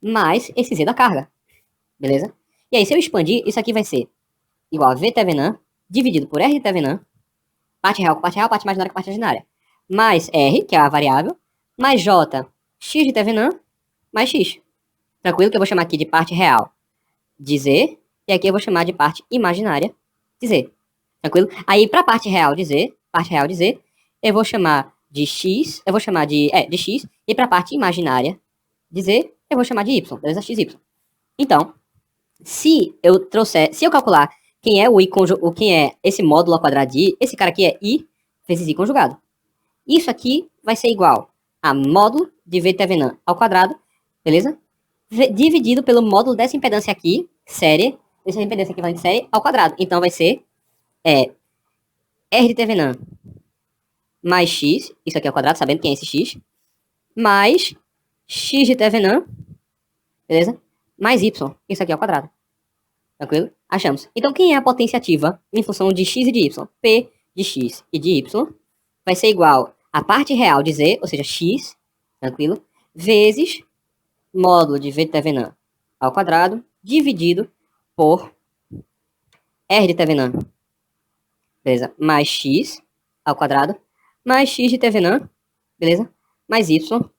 Speaker 1: mais esse Z da carga. Beleza? E aí, se eu expandir, isso aqui vai ser igual a V Thevenin, dividido por R de Thevenin, parte real com parte real, parte imaginária com parte imaginária, mais R, que é a variável, mais J, X de Thevenin, mais X. Tranquilo? Que eu vou chamar aqui de parte real de Z, e aqui eu vou chamar de parte imaginária de Z. Tranquilo? Aí, para parte real de Z, eu vou chamar de X, de X, e para parte imaginária de Z, eu vou chamar de Y, beleza? XY. Então, se eu calcular quem é quem é esse módulo ao quadrado de I, esse cara aqui é I vezes I conjugado. Isso aqui vai ser igual a módulo de V Thevenin ao quadrado, beleza? Dividido pelo módulo dessa impedância aqui, série, dessa impedância equivalente série, ao quadrado. Então vai ser é R de Thevenin mais X, isso aqui é o quadrado, sabendo quem é esse X, mais X de Thevenin, beleza? Mais Y, isso aqui é o quadrado. Tranquilo? Achamos. Então, quem é a potência ativa em função de x e de y? P de x e de y vai ser igual a parte real de z, ou seja, x, tranquilo? Vezes módulo de v de Thevenin ao quadrado, dividido por r de Thevenin, beleza? Mais x ao quadrado, mais x de Thevenin, beleza? Mais y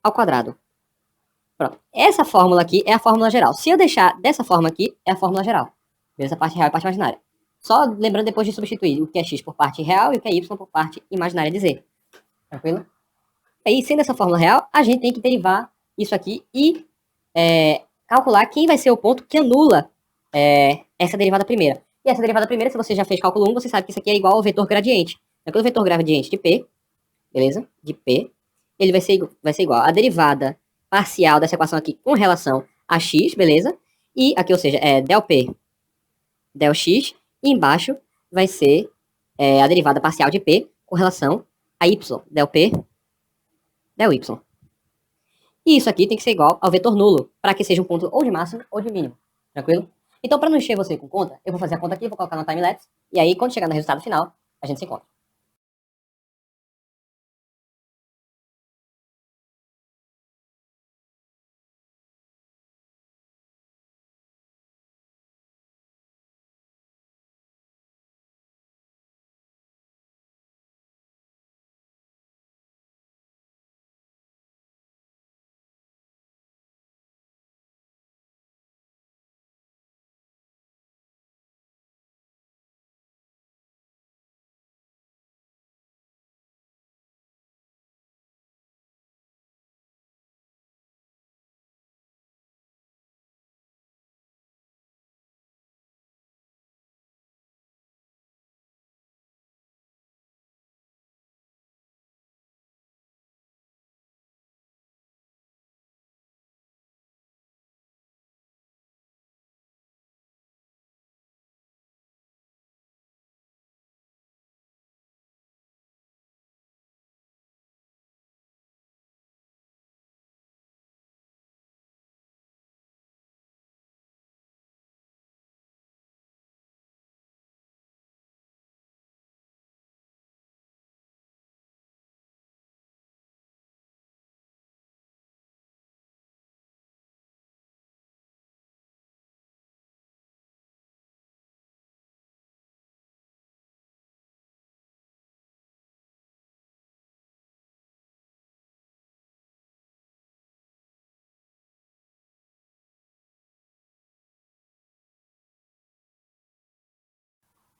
Speaker 1: ao quadrado. Pronto. Essa fórmula aqui é a fórmula geral. Se eu deixar dessa forma aqui, é a fórmula geral. Beleza? Parte real e parte imaginária. Só lembrando depois de substituir o que é x por parte real e o que é y por parte imaginária de z. Tranquilo? Aí, sendo essa fórmula real, a gente tem que derivar isso aqui e calcular quem vai ser o ponto que anula essa derivada primeira. E essa derivada primeira, se você já fez cálculo 1, você sabe que isso aqui é igual ao vetor gradiente. Então, o vetor gradiente de P, beleza? De P, ele vai ser igual a derivada parcial dessa equação aqui com relação a x, beleza? E aqui, ou seja, é del P, del x, e embaixo vai ser a derivada parcial de P com relação a y, del P, del y. E isso aqui tem que ser igual ao vetor nulo, para que seja um ponto ou de máximo ou de mínimo, tranquilo? Então, para não encher você com conta, eu vou fazer a conta aqui, vou colocar no timelapse, e aí, quando chegar no resultado final, a gente se encontra.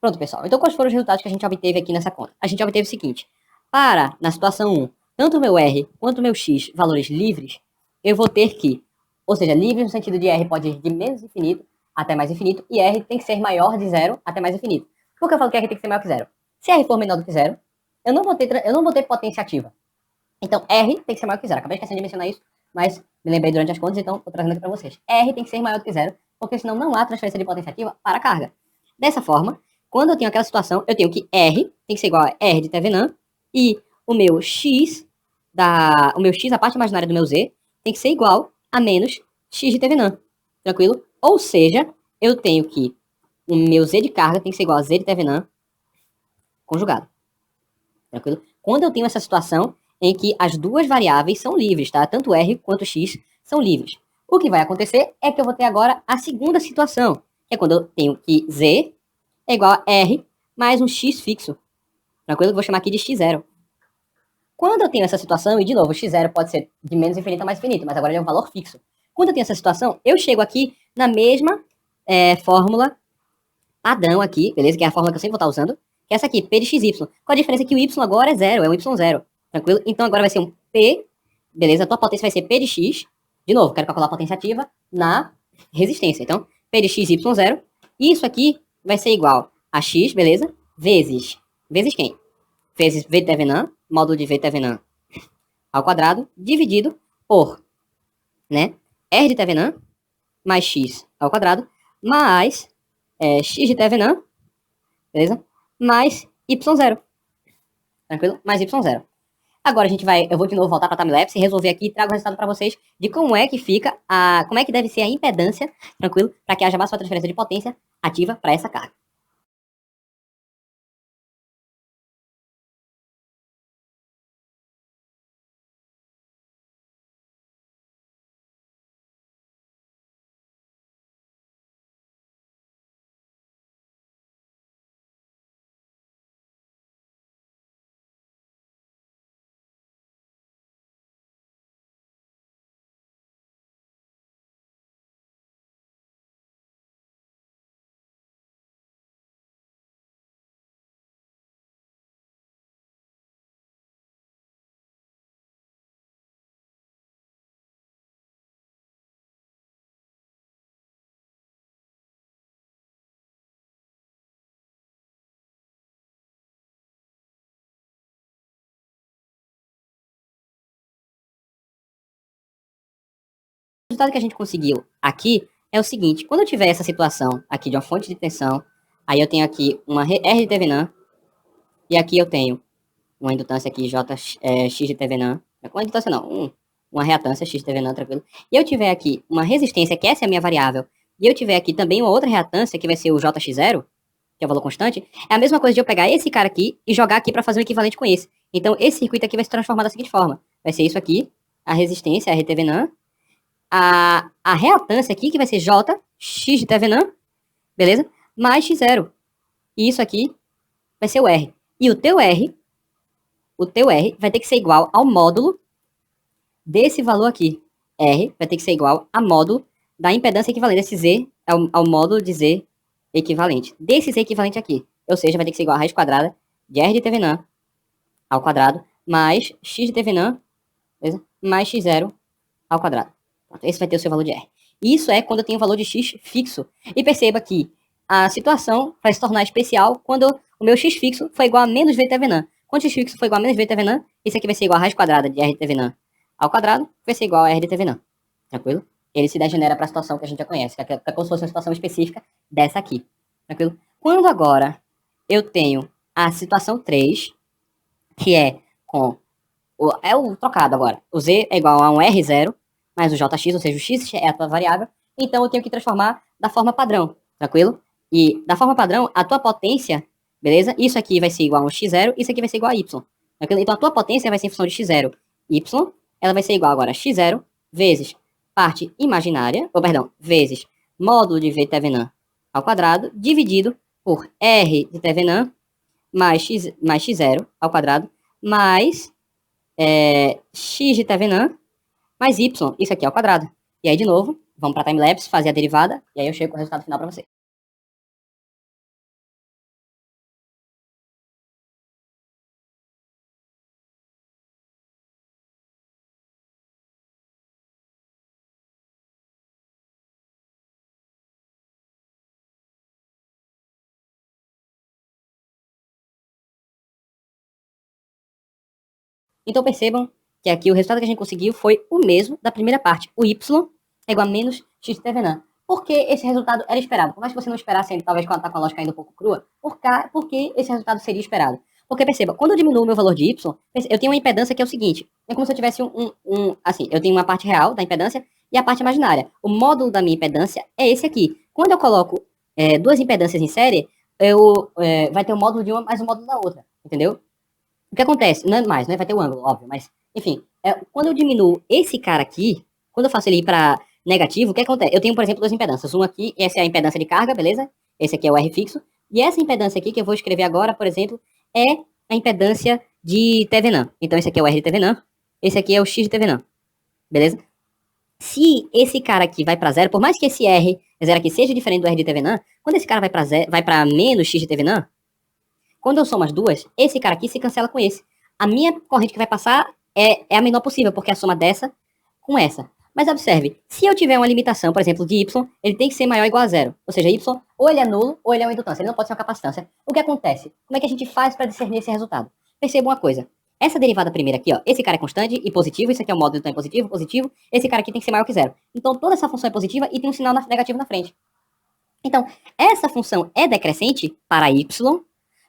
Speaker 1: Pronto, pessoal. Então, quais foram os resultados que a gente obteve aqui nessa conta? A gente obteve o seguinte. Na situação 1, tanto o meu R quanto o meu X, valores livres, eu vou ter que, ou seja, livre no sentido de R pode ir de menos infinito até mais infinito, e R tem que ser maior de zero até mais infinito. Por que eu falo que R tem que ser maior que zero? Se R for menor do que zero, eu não vou ter potência ativa. Então, R tem que ser maior que zero. Acabei esquecendo de mencionar isso, mas me lembrei durante as contas, então estou trazendo aqui para vocês. R tem que ser maior do que zero, porque senão não há transferência de potência ativa para a carga. Dessa forma, quando eu tenho aquela situação, eu tenho que R tem que ser igual a R de Thevenin e o meu X, a parte imaginária do meu Z, tem que ser igual a menos X de Thevenin. Tranquilo? Ou seja, eu tenho que o meu Z de carga tem que ser igual a Z de Thevenin conjugado. Tranquilo? Quando eu tenho essa situação em que as duas variáveis são livres, tá? Tanto R quanto X são livres. O que vai acontecer é que eu vou ter agora a segunda situação, que é quando eu tenho que Z é igual a R mais um X fixo. Tranquilo? Eu vou chamar aqui de X0. Quando eu tenho essa situação, e de novo, o X0 pode ser de menos infinito a mais infinito, mas agora ele é um valor fixo. Quando eu tenho essa situação, eu chego aqui na mesma fórmula padrão aqui, beleza? Que é a fórmula que eu sempre vou estar usando, que é essa aqui, P de XY. Com a diferença que o Y agora é zero, é um Y0. Tranquilo? Então agora vai ser um P, beleza? A tua potência vai ser P de X. De novo, quero calcular a potência ativa na resistência. Então, P de X, Y0. E isso aqui vai ser igual a X, beleza? Vezes quem? Vezes V de Thevenin, módulo de V de Thevenin ao quadrado, dividido por, né? R de Thevenin mais X ao quadrado, mais X de Thevenin beleza? Mais y0, tranquilo? Mais y0. Agora eu vou de novo voltar para a timelapse e resolver aqui e trago o resultado para vocês de como é que fica como é que deve ser a impedância, tranquilo? Para que haja máxima transferência de potência ativa para essa carga. O resultado que a gente conseguiu aqui é o seguinte: quando eu tiver essa situação aqui de uma fonte de tensão, aí eu tenho aqui uma R de Thevenin, e aqui eu tenho uma indutância aqui X de Thevenin, uma indutância não, uma reatância X de Thevenin, tranquilo. E eu tiver aqui uma resistência, que essa é a minha variável, e eu tiver aqui também uma outra reatância, que vai ser o JX0, que é o valor constante, é a mesma coisa de eu pegar esse cara aqui e jogar aqui para fazer um equivalente com esse. Então, esse circuito aqui vai se transformar da seguinte forma. Vai ser isso aqui, a resistência, a RTVNAN, a reatância aqui, que vai ser J, X de Thevenin, beleza? Mais X0. E isso aqui vai ser o R. E o teu R vai ter que ser igual ao módulo desse valor aqui. R vai ter que ser igual a módulo da impedância equivalente. Esse Z ao módulo de Z equivalente. Desse Z equivalente aqui. Ou seja, vai ter que ser igual a raiz quadrada de R de Thevenin ao quadrado mais X de Thevenin, beleza? Mais X0 ao quadrado. Esse vai ter o seu valor de R. Isso é quando eu tenho um valor de X fixo. E perceba que a situação vai se tornar especial quando o meu X fixo for igual a menos V Thevenin. Quando X fixo for igual a menos V Thevenin, esse aqui vai ser igual a raiz quadrada de R de Thevenin ao quadrado, vai ser igual a R de Thevenin. Tranquilo? Ele se degenera para a situação que a gente já conhece, que é como se fosse uma situação específica dessa aqui. Tranquilo? Quando agora eu tenho a situação 3, que é com o trocado agora. O Z é igual a um R0 mais o JX, ou seja, o X é a tua variável. Então eu tenho que transformar da forma padrão, tranquilo? E da forma padrão, a tua potência, beleza? Isso aqui vai ser igual a um X0, isso aqui vai ser igual a Y. Tranquilo? Então a tua potência vai ser em função de X0, Y, ela vai ser igual agora a X0 vezes parte imaginária, vezes módulo de V Thevenin ao quadrado, dividido por R de Thevenin mais X0 ao quadrado, mais X de Thevenin mais Y, isso aqui ao quadrado. E aí, de novo, vamos para a timelapse, fazer a derivada, e aí eu chego com o resultado final para você. Então percebam que aqui o resultado que a gente conseguiu foi o mesmo da primeira parte. O Y é igual a menos X de Thevenin. Por que esse resultado era esperado? Por mais que você não esperasse, talvez com a lógica ainda um pouco crua, por que esse resultado seria esperado? Porque perceba, quando eu diminuo o meu valor de Y, eu tenho uma impedância que é o seguinte, é como se eu tivesse assim, eu tenho uma parte real da impedância e a parte imaginária. O módulo da minha impedância é esse aqui. Quando eu coloco duas impedâncias em série, vai ter o módulo de uma mais o módulo da outra, entendeu? O que acontece? Não é mais, né? Vai ter o ângulo, óbvio, mas, enfim, quando eu diminuo esse cara aqui, quando eu faço ele ir para negativo, o que acontece? Eu tenho, por exemplo, duas impedâncias. Uma aqui, essa é a impedância de carga, beleza? Esse aqui é o R fixo. E essa impedância aqui, que eu vou escrever agora, por exemplo, é a impedância de Thevenin. Então, esse aqui é o R de Thevenin, esse aqui é o X de Thevenin, beleza? Se esse cara aqui vai para zero, por mais que esse R zero aqui seja diferente do R de Thevenin, quando esse cara vai para menos X de Thevenin, quando eu somo as duas, esse cara aqui se cancela com esse. A minha corrente que vai passar é a menor possível, porque é a soma dessa com essa. Mas observe, se eu tiver uma limitação, por exemplo, de Y, ele tem que ser maior ou igual a zero. Ou seja, Y, ou ele é nulo, ou ele é uma indutância. Ele não pode ser uma capacitância. O que acontece? Como é que a gente faz para discernir esse resultado? Perceba uma coisa. Essa derivada primeira aqui, ó, esse cara é constante e positivo, isso aqui é o módulo, então é positivo, positivo. Esse cara aqui tem que ser maior que zero. Então toda essa função é positiva e tem um sinal negativo na frente. Então, essa função é decrescente para y,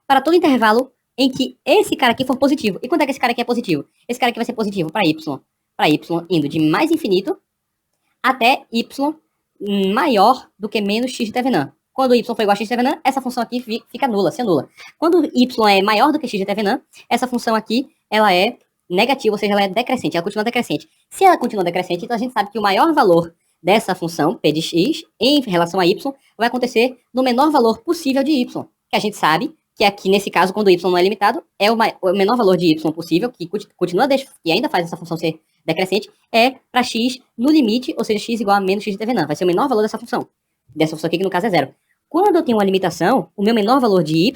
Speaker 1: para todo intervalo em que esse cara aqui for positivo. E quando é que esse cara aqui é positivo? Esse cara aqui vai ser positivo para y indo de mais infinito até y maior do que menos x de Thevenin. Quando y for igual a x de Thevenin, essa função aqui fica nula, se anula. Quando y é maior do que x de Thevenin, essa função aqui, ela é negativa, ou seja, ela é decrescente, ela continua decrescente. Se ela continua decrescente, então a gente sabe que o maior valor dessa função, p de x, em relação a y, vai acontecer no menor valor possível de y, que a gente sabe que aqui, nesse caso, quando y não é limitado, é o menor valor de y possível, que continua e ainda faz essa função ser decrescente, é para x no limite, ou seja, x igual a menos x de Thevenin. Vai ser o menor valor dessa função aqui, que no caso é zero. Quando eu tenho uma limitação, o meu menor valor de y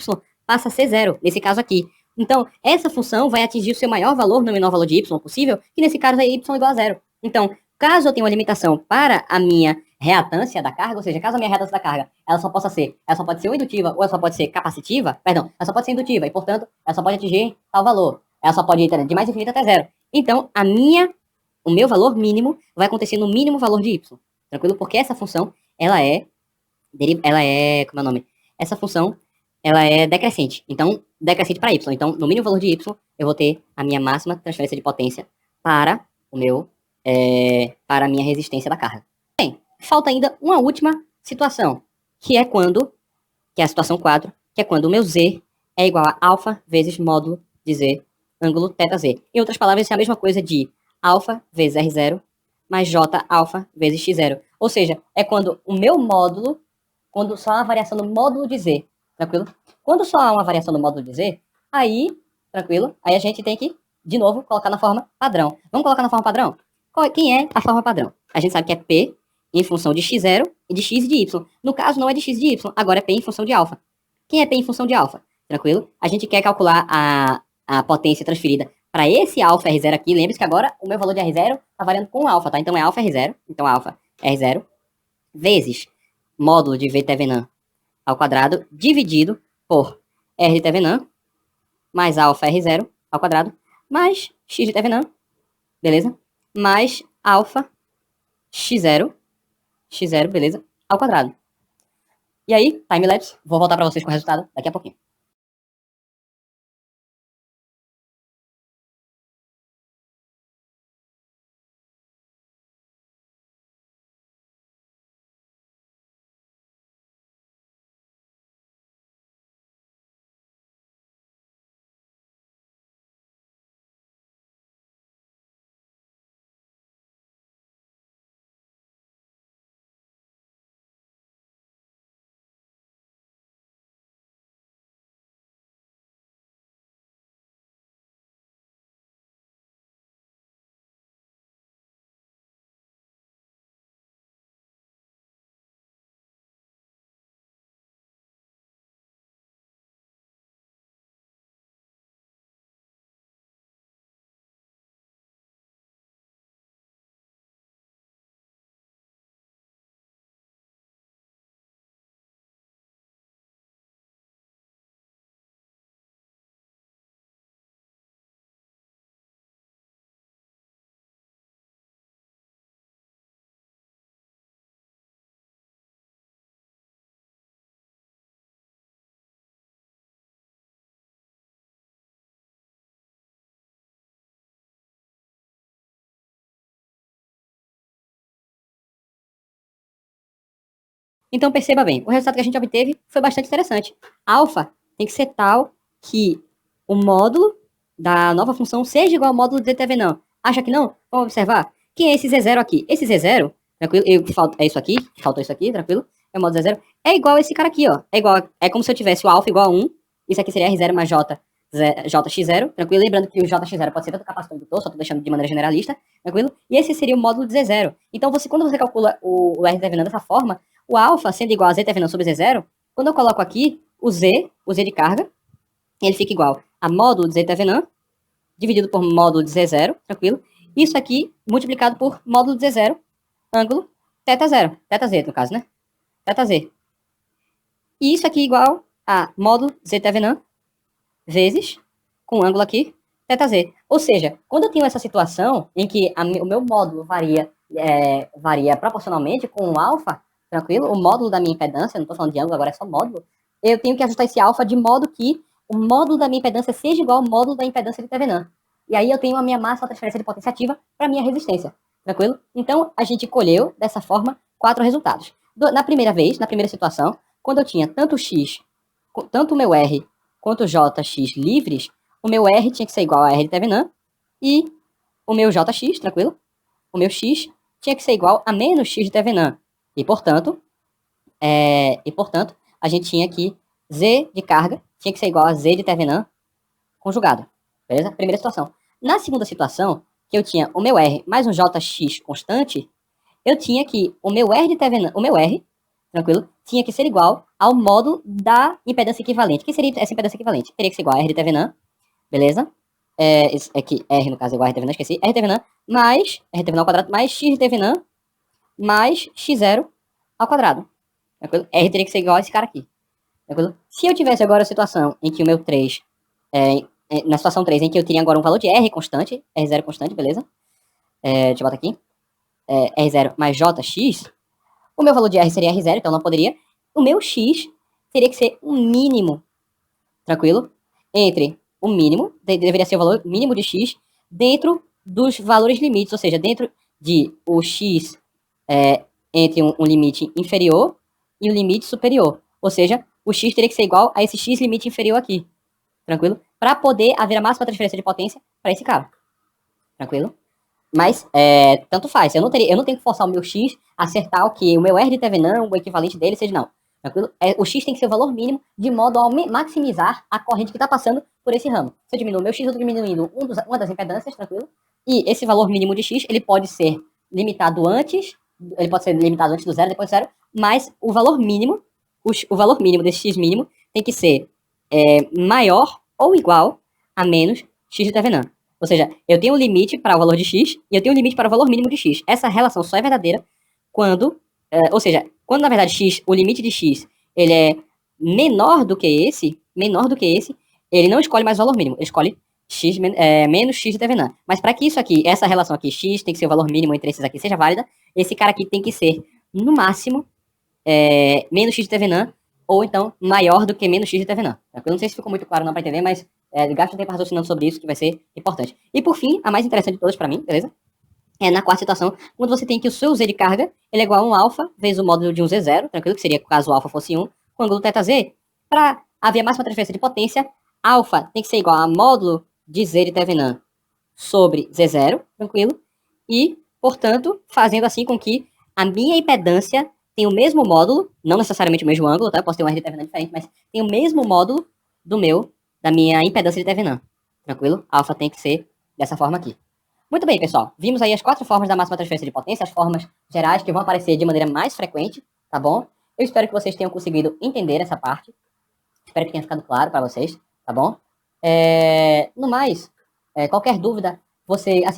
Speaker 1: passa a ser zero, nesse caso aqui. Então, essa função vai atingir o seu maior valor no menor valor de y possível, que nesse caso é y igual a zero. Então, caso eu tenha uma limitação para a minha reatância da carga, ou seja, caso a minha reatância da carga ela só pode ser ou indutiva ou ela só pode ser capacitiva, perdão, ela só pode ser indutiva e, portanto, ela só pode atingir tal valor. Ela só pode ir de mais infinito até zero. Então, o meu valor mínimo vai acontecer no mínimo valor de y. Tranquilo? Porque essa função, como é o nome? Essa função, ela é decrescente. Então, decrescente para y. Então, no mínimo valor de y, eu vou ter a minha máxima transferência de potência para para a minha resistência da carga. Bem, falta ainda uma última situação, que é a situação 4, que é quando o meu z é igual a alfa vezes módulo de z, ângulo θz. Em outras palavras, isso é a mesma coisa de alfa vezes R0 mais J alfa vezes X0. Ou seja, é quando o meu módulo, quando só há uma variação no módulo de Z, tranquilo? Quando só há uma variação no módulo de Z, aí, tranquilo? Aí a gente tem que, de novo, colocar na forma padrão. Vamos colocar na forma padrão? Quem é a forma padrão? A gente sabe que é P em função de X0 e de X e de Y. No caso, não é de X e de Y, agora é P em função de alfa. Quem é P em função de alfa? Tranquilo? A gente quer calcular a potência transferida para esse alfa R0 aqui. Lembre-se que agora o meu valor de R0 está variando com alfa, tá? Então é alfa R0. Então alfa R0 vezes módulo de V Thevenin ao quadrado dividido por R de Thevenin mais alfa R0 ao quadrado mais X de Thevenin, beleza? Mais alfa X0, beleza? Ao quadrado. E aí, timelapse, vou voltar para vocês com o resultado daqui a pouquinho. Então perceba bem, o resultado que a gente obteve foi bastante interessante. Alfa tem que ser tal que o módulo da nova função seja igual ao módulo de Thevenin. Acha que não? Vamos observar. Quem é esse Z0 aqui? Esse Z0, tranquilo? É isso aqui, faltou isso aqui, tranquilo? É o módulo Z0. É igual a esse cara aqui, ó. É como se eu tivesse o alfa igual a 1. Isso aqui seria R0 mais JX0, tranquilo? Lembrando que o JX0 pode ser tanto capacitor quanto indutor, só tô deixando de maneira generalista, tranquilo? E esse seria o módulo de Z0. Então, quando você calcula o R de Thevenin dessa forma, o alfa sendo igual a Z Thevenin sobre Z0, quando eu coloco aqui o Z de carga, ele fica igual a módulo de Z Thevenin dividido por módulo de Z0, tranquilo? Isso aqui multiplicado por módulo de Z0, ângulo θ0, θz no caso, né? θz. E isso aqui igual a módulo Z Thevenin vezes, com ângulo aqui, θz. Ou seja, quando eu tenho essa situação em que o meu módulo varia proporcionalmente com o alfa, tranquilo? O módulo da minha impedância, não estou falando de ângulo, agora é só módulo. Eu tenho que ajustar esse alfa de modo que o módulo da minha impedância seja igual ao módulo da impedância de Thevenin. E aí eu tenho a minha máxima transferência de potência ativa para a minha resistência, tranquilo? Então, a gente colheu, dessa forma, 4 resultados. Na primeira vez, na primeira situação, quando eu tinha tanto x, tanto o meu R quanto o JX livres, o meu R tinha que ser igual a R de Thevenin e o meu JX, tranquilo? O meu X tinha que ser igual a menos X de Thevenin. E, portanto, a gente tinha que Z de carga tinha que ser igual a Z de Thevenin conjugado. Beleza? Primeira situação. Na segunda situação, que eu tinha o meu R mais um JX constante, eu tinha que o meu R de Thevenin, o meu R, tranquilo, tinha que ser igual ao módulo da impedância equivalente. O que seria essa impedância equivalente? Teria que ser igual a R de Thevenin, beleza? É que R, no caso, é igual a R de Thevenin, esqueci. R de Thevenin mais R de Thevenin ao quadrado mais X de Thevenin mais X0 ao quadrado. Tranquilo? R teria que ser igual a esse cara aqui. Tranquilo? Se eu tivesse agora a situação em que o meu 3, na situação 3, em que eu teria agora um valor de R constante, R0 constante, beleza? Deixa eu botar aqui. R0 mais JX, o meu valor de R seria R0, então não poderia. O meu X teria que ser um mínimo, tranquilo? Entre o mínimo, deveria ser o valor mínimo de X, dentro dos valores limites, ou seja, dentro de o X entre um limite inferior e um limite superior. Ou seja, o X teria que ser igual a esse X limite inferior aqui, tranquilo? Para poder haver a máxima transferência de potência para esse cara, tranquilo? Mas, tanto faz. Eu não tenho que forçar o meu X a acertar o que? O meu R de Thevenin, o equivalente dele, seja não. Tranquilo? O X tem que ser o valor mínimo de modo a maximizar a corrente que está passando por esse ramo. Se eu diminuo o meu X, eu estou diminuindo uma das impedâncias, tranquilo? E esse valor mínimo de X, ele pode ser limitado antes, do zero, depois do zero, mas o valor mínimo desse X mínimo tem que ser maior ou igual a menos X de Thevenin. Ou seja, eu tenho um limite para o valor de x e eu tenho um limite para o valor mínimo de x. Essa relação só é verdadeira quando, ou seja, quando na verdade x, o limite de x, ele é menor do que esse, ele não escolhe mais o valor mínimo, ele escolhe x menos x de Thevenin. Mas para que isso aqui, essa relação aqui, x tem que ser o valor mínimo entre esses aqui, seja válida, esse cara aqui tem que ser, no máximo, menos x de Thevenin, ou então maior do que menos x de Thevenin. Eu não sei se ficou muito claro não para entender, mas gasto tempo raciocinando sobre isso, que vai ser importante. E por fim, a mais interessante de todas para mim, beleza? Na quarta situação, quando você tem que o seu Z de carga, ele é igual a um alfa vezes o módulo de um Z0, tranquilo? Que seria caso o alfa fosse 1, com o ângulo θz. Para haver a máxima transferência de potência, alfa tem que ser igual a módulo de Z de Thevenin sobre Z0, tranquilo? E, portanto, fazendo assim com que a minha impedância tem o mesmo módulo, não necessariamente o mesmo ângulo, tá? Eu posso ter um R de Thevenin diferente, mas tem o mesmo módulo da minha impedância de Thevenin. Tranquilo? Alfa tem que ser dessa forma aqui. Muito bem, pessoal. Vimos aí as 4 formas da máxima transferência de potência, as formas gerais que vão aparecer de maneira mais frequente, tá bom? Eu espero que vocês tenham conseguido entender essa parte. Espero que tenha ficado claro para vocês, tá bom? No mais, qualquer dúvida,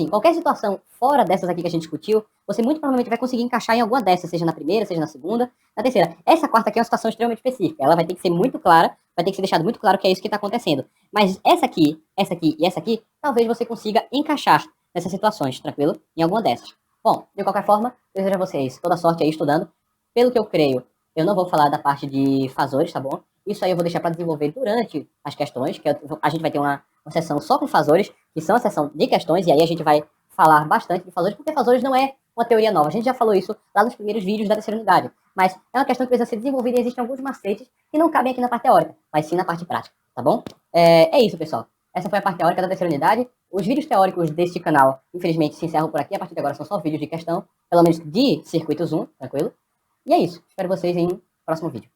Speaker 1: qualquer situação fora dessas aqui que a gente discutiu, você muito provavelmente vai conseguir encaixar em alguma dessas, seja na primeira, seja na segunda, na terceira. Essa quarta aqui é uma situação extremamente específica. Ela vai ter que ser muito clara, vai ter que ser deixado muito claro que é isso que está acontecendo. Mas essa aqui e essa aqui, talvez você consiga encaixar nessas situações, tranquilo? Em alguma dessas. Bom, de qualquer forma, desejo a vocês toda sorte aí estudando. Pelo que eu creio, eu não vou falar da parte de fasores, tá bom? Isso aí eu vou deixar para desenvolver durante as questões, que a gente vai ter uma sessão só com fasores, que são a sessão de questões, e aí a gente vai falar bastante de fasores, porque fasores não é uma teoria nova. A gente já falou isso lá nos primeiros vídeos da terceira unidade. Mas é uma questão que precisa ser desenvolvida e existem alguns macetes que não cabem aqui na parte teórica, mas sim na parte prática, tá bom? É isso, pessoal. Essa foi a parte teórica da terceira unidade. Os vídeos teóricos deste canal, infelizmente, se encerram por aqui. A partir de agora são só vídeos de questão, pelo menos de circuitos 1, tranquilo? E é isso. Espero vocês em próximo vídeo.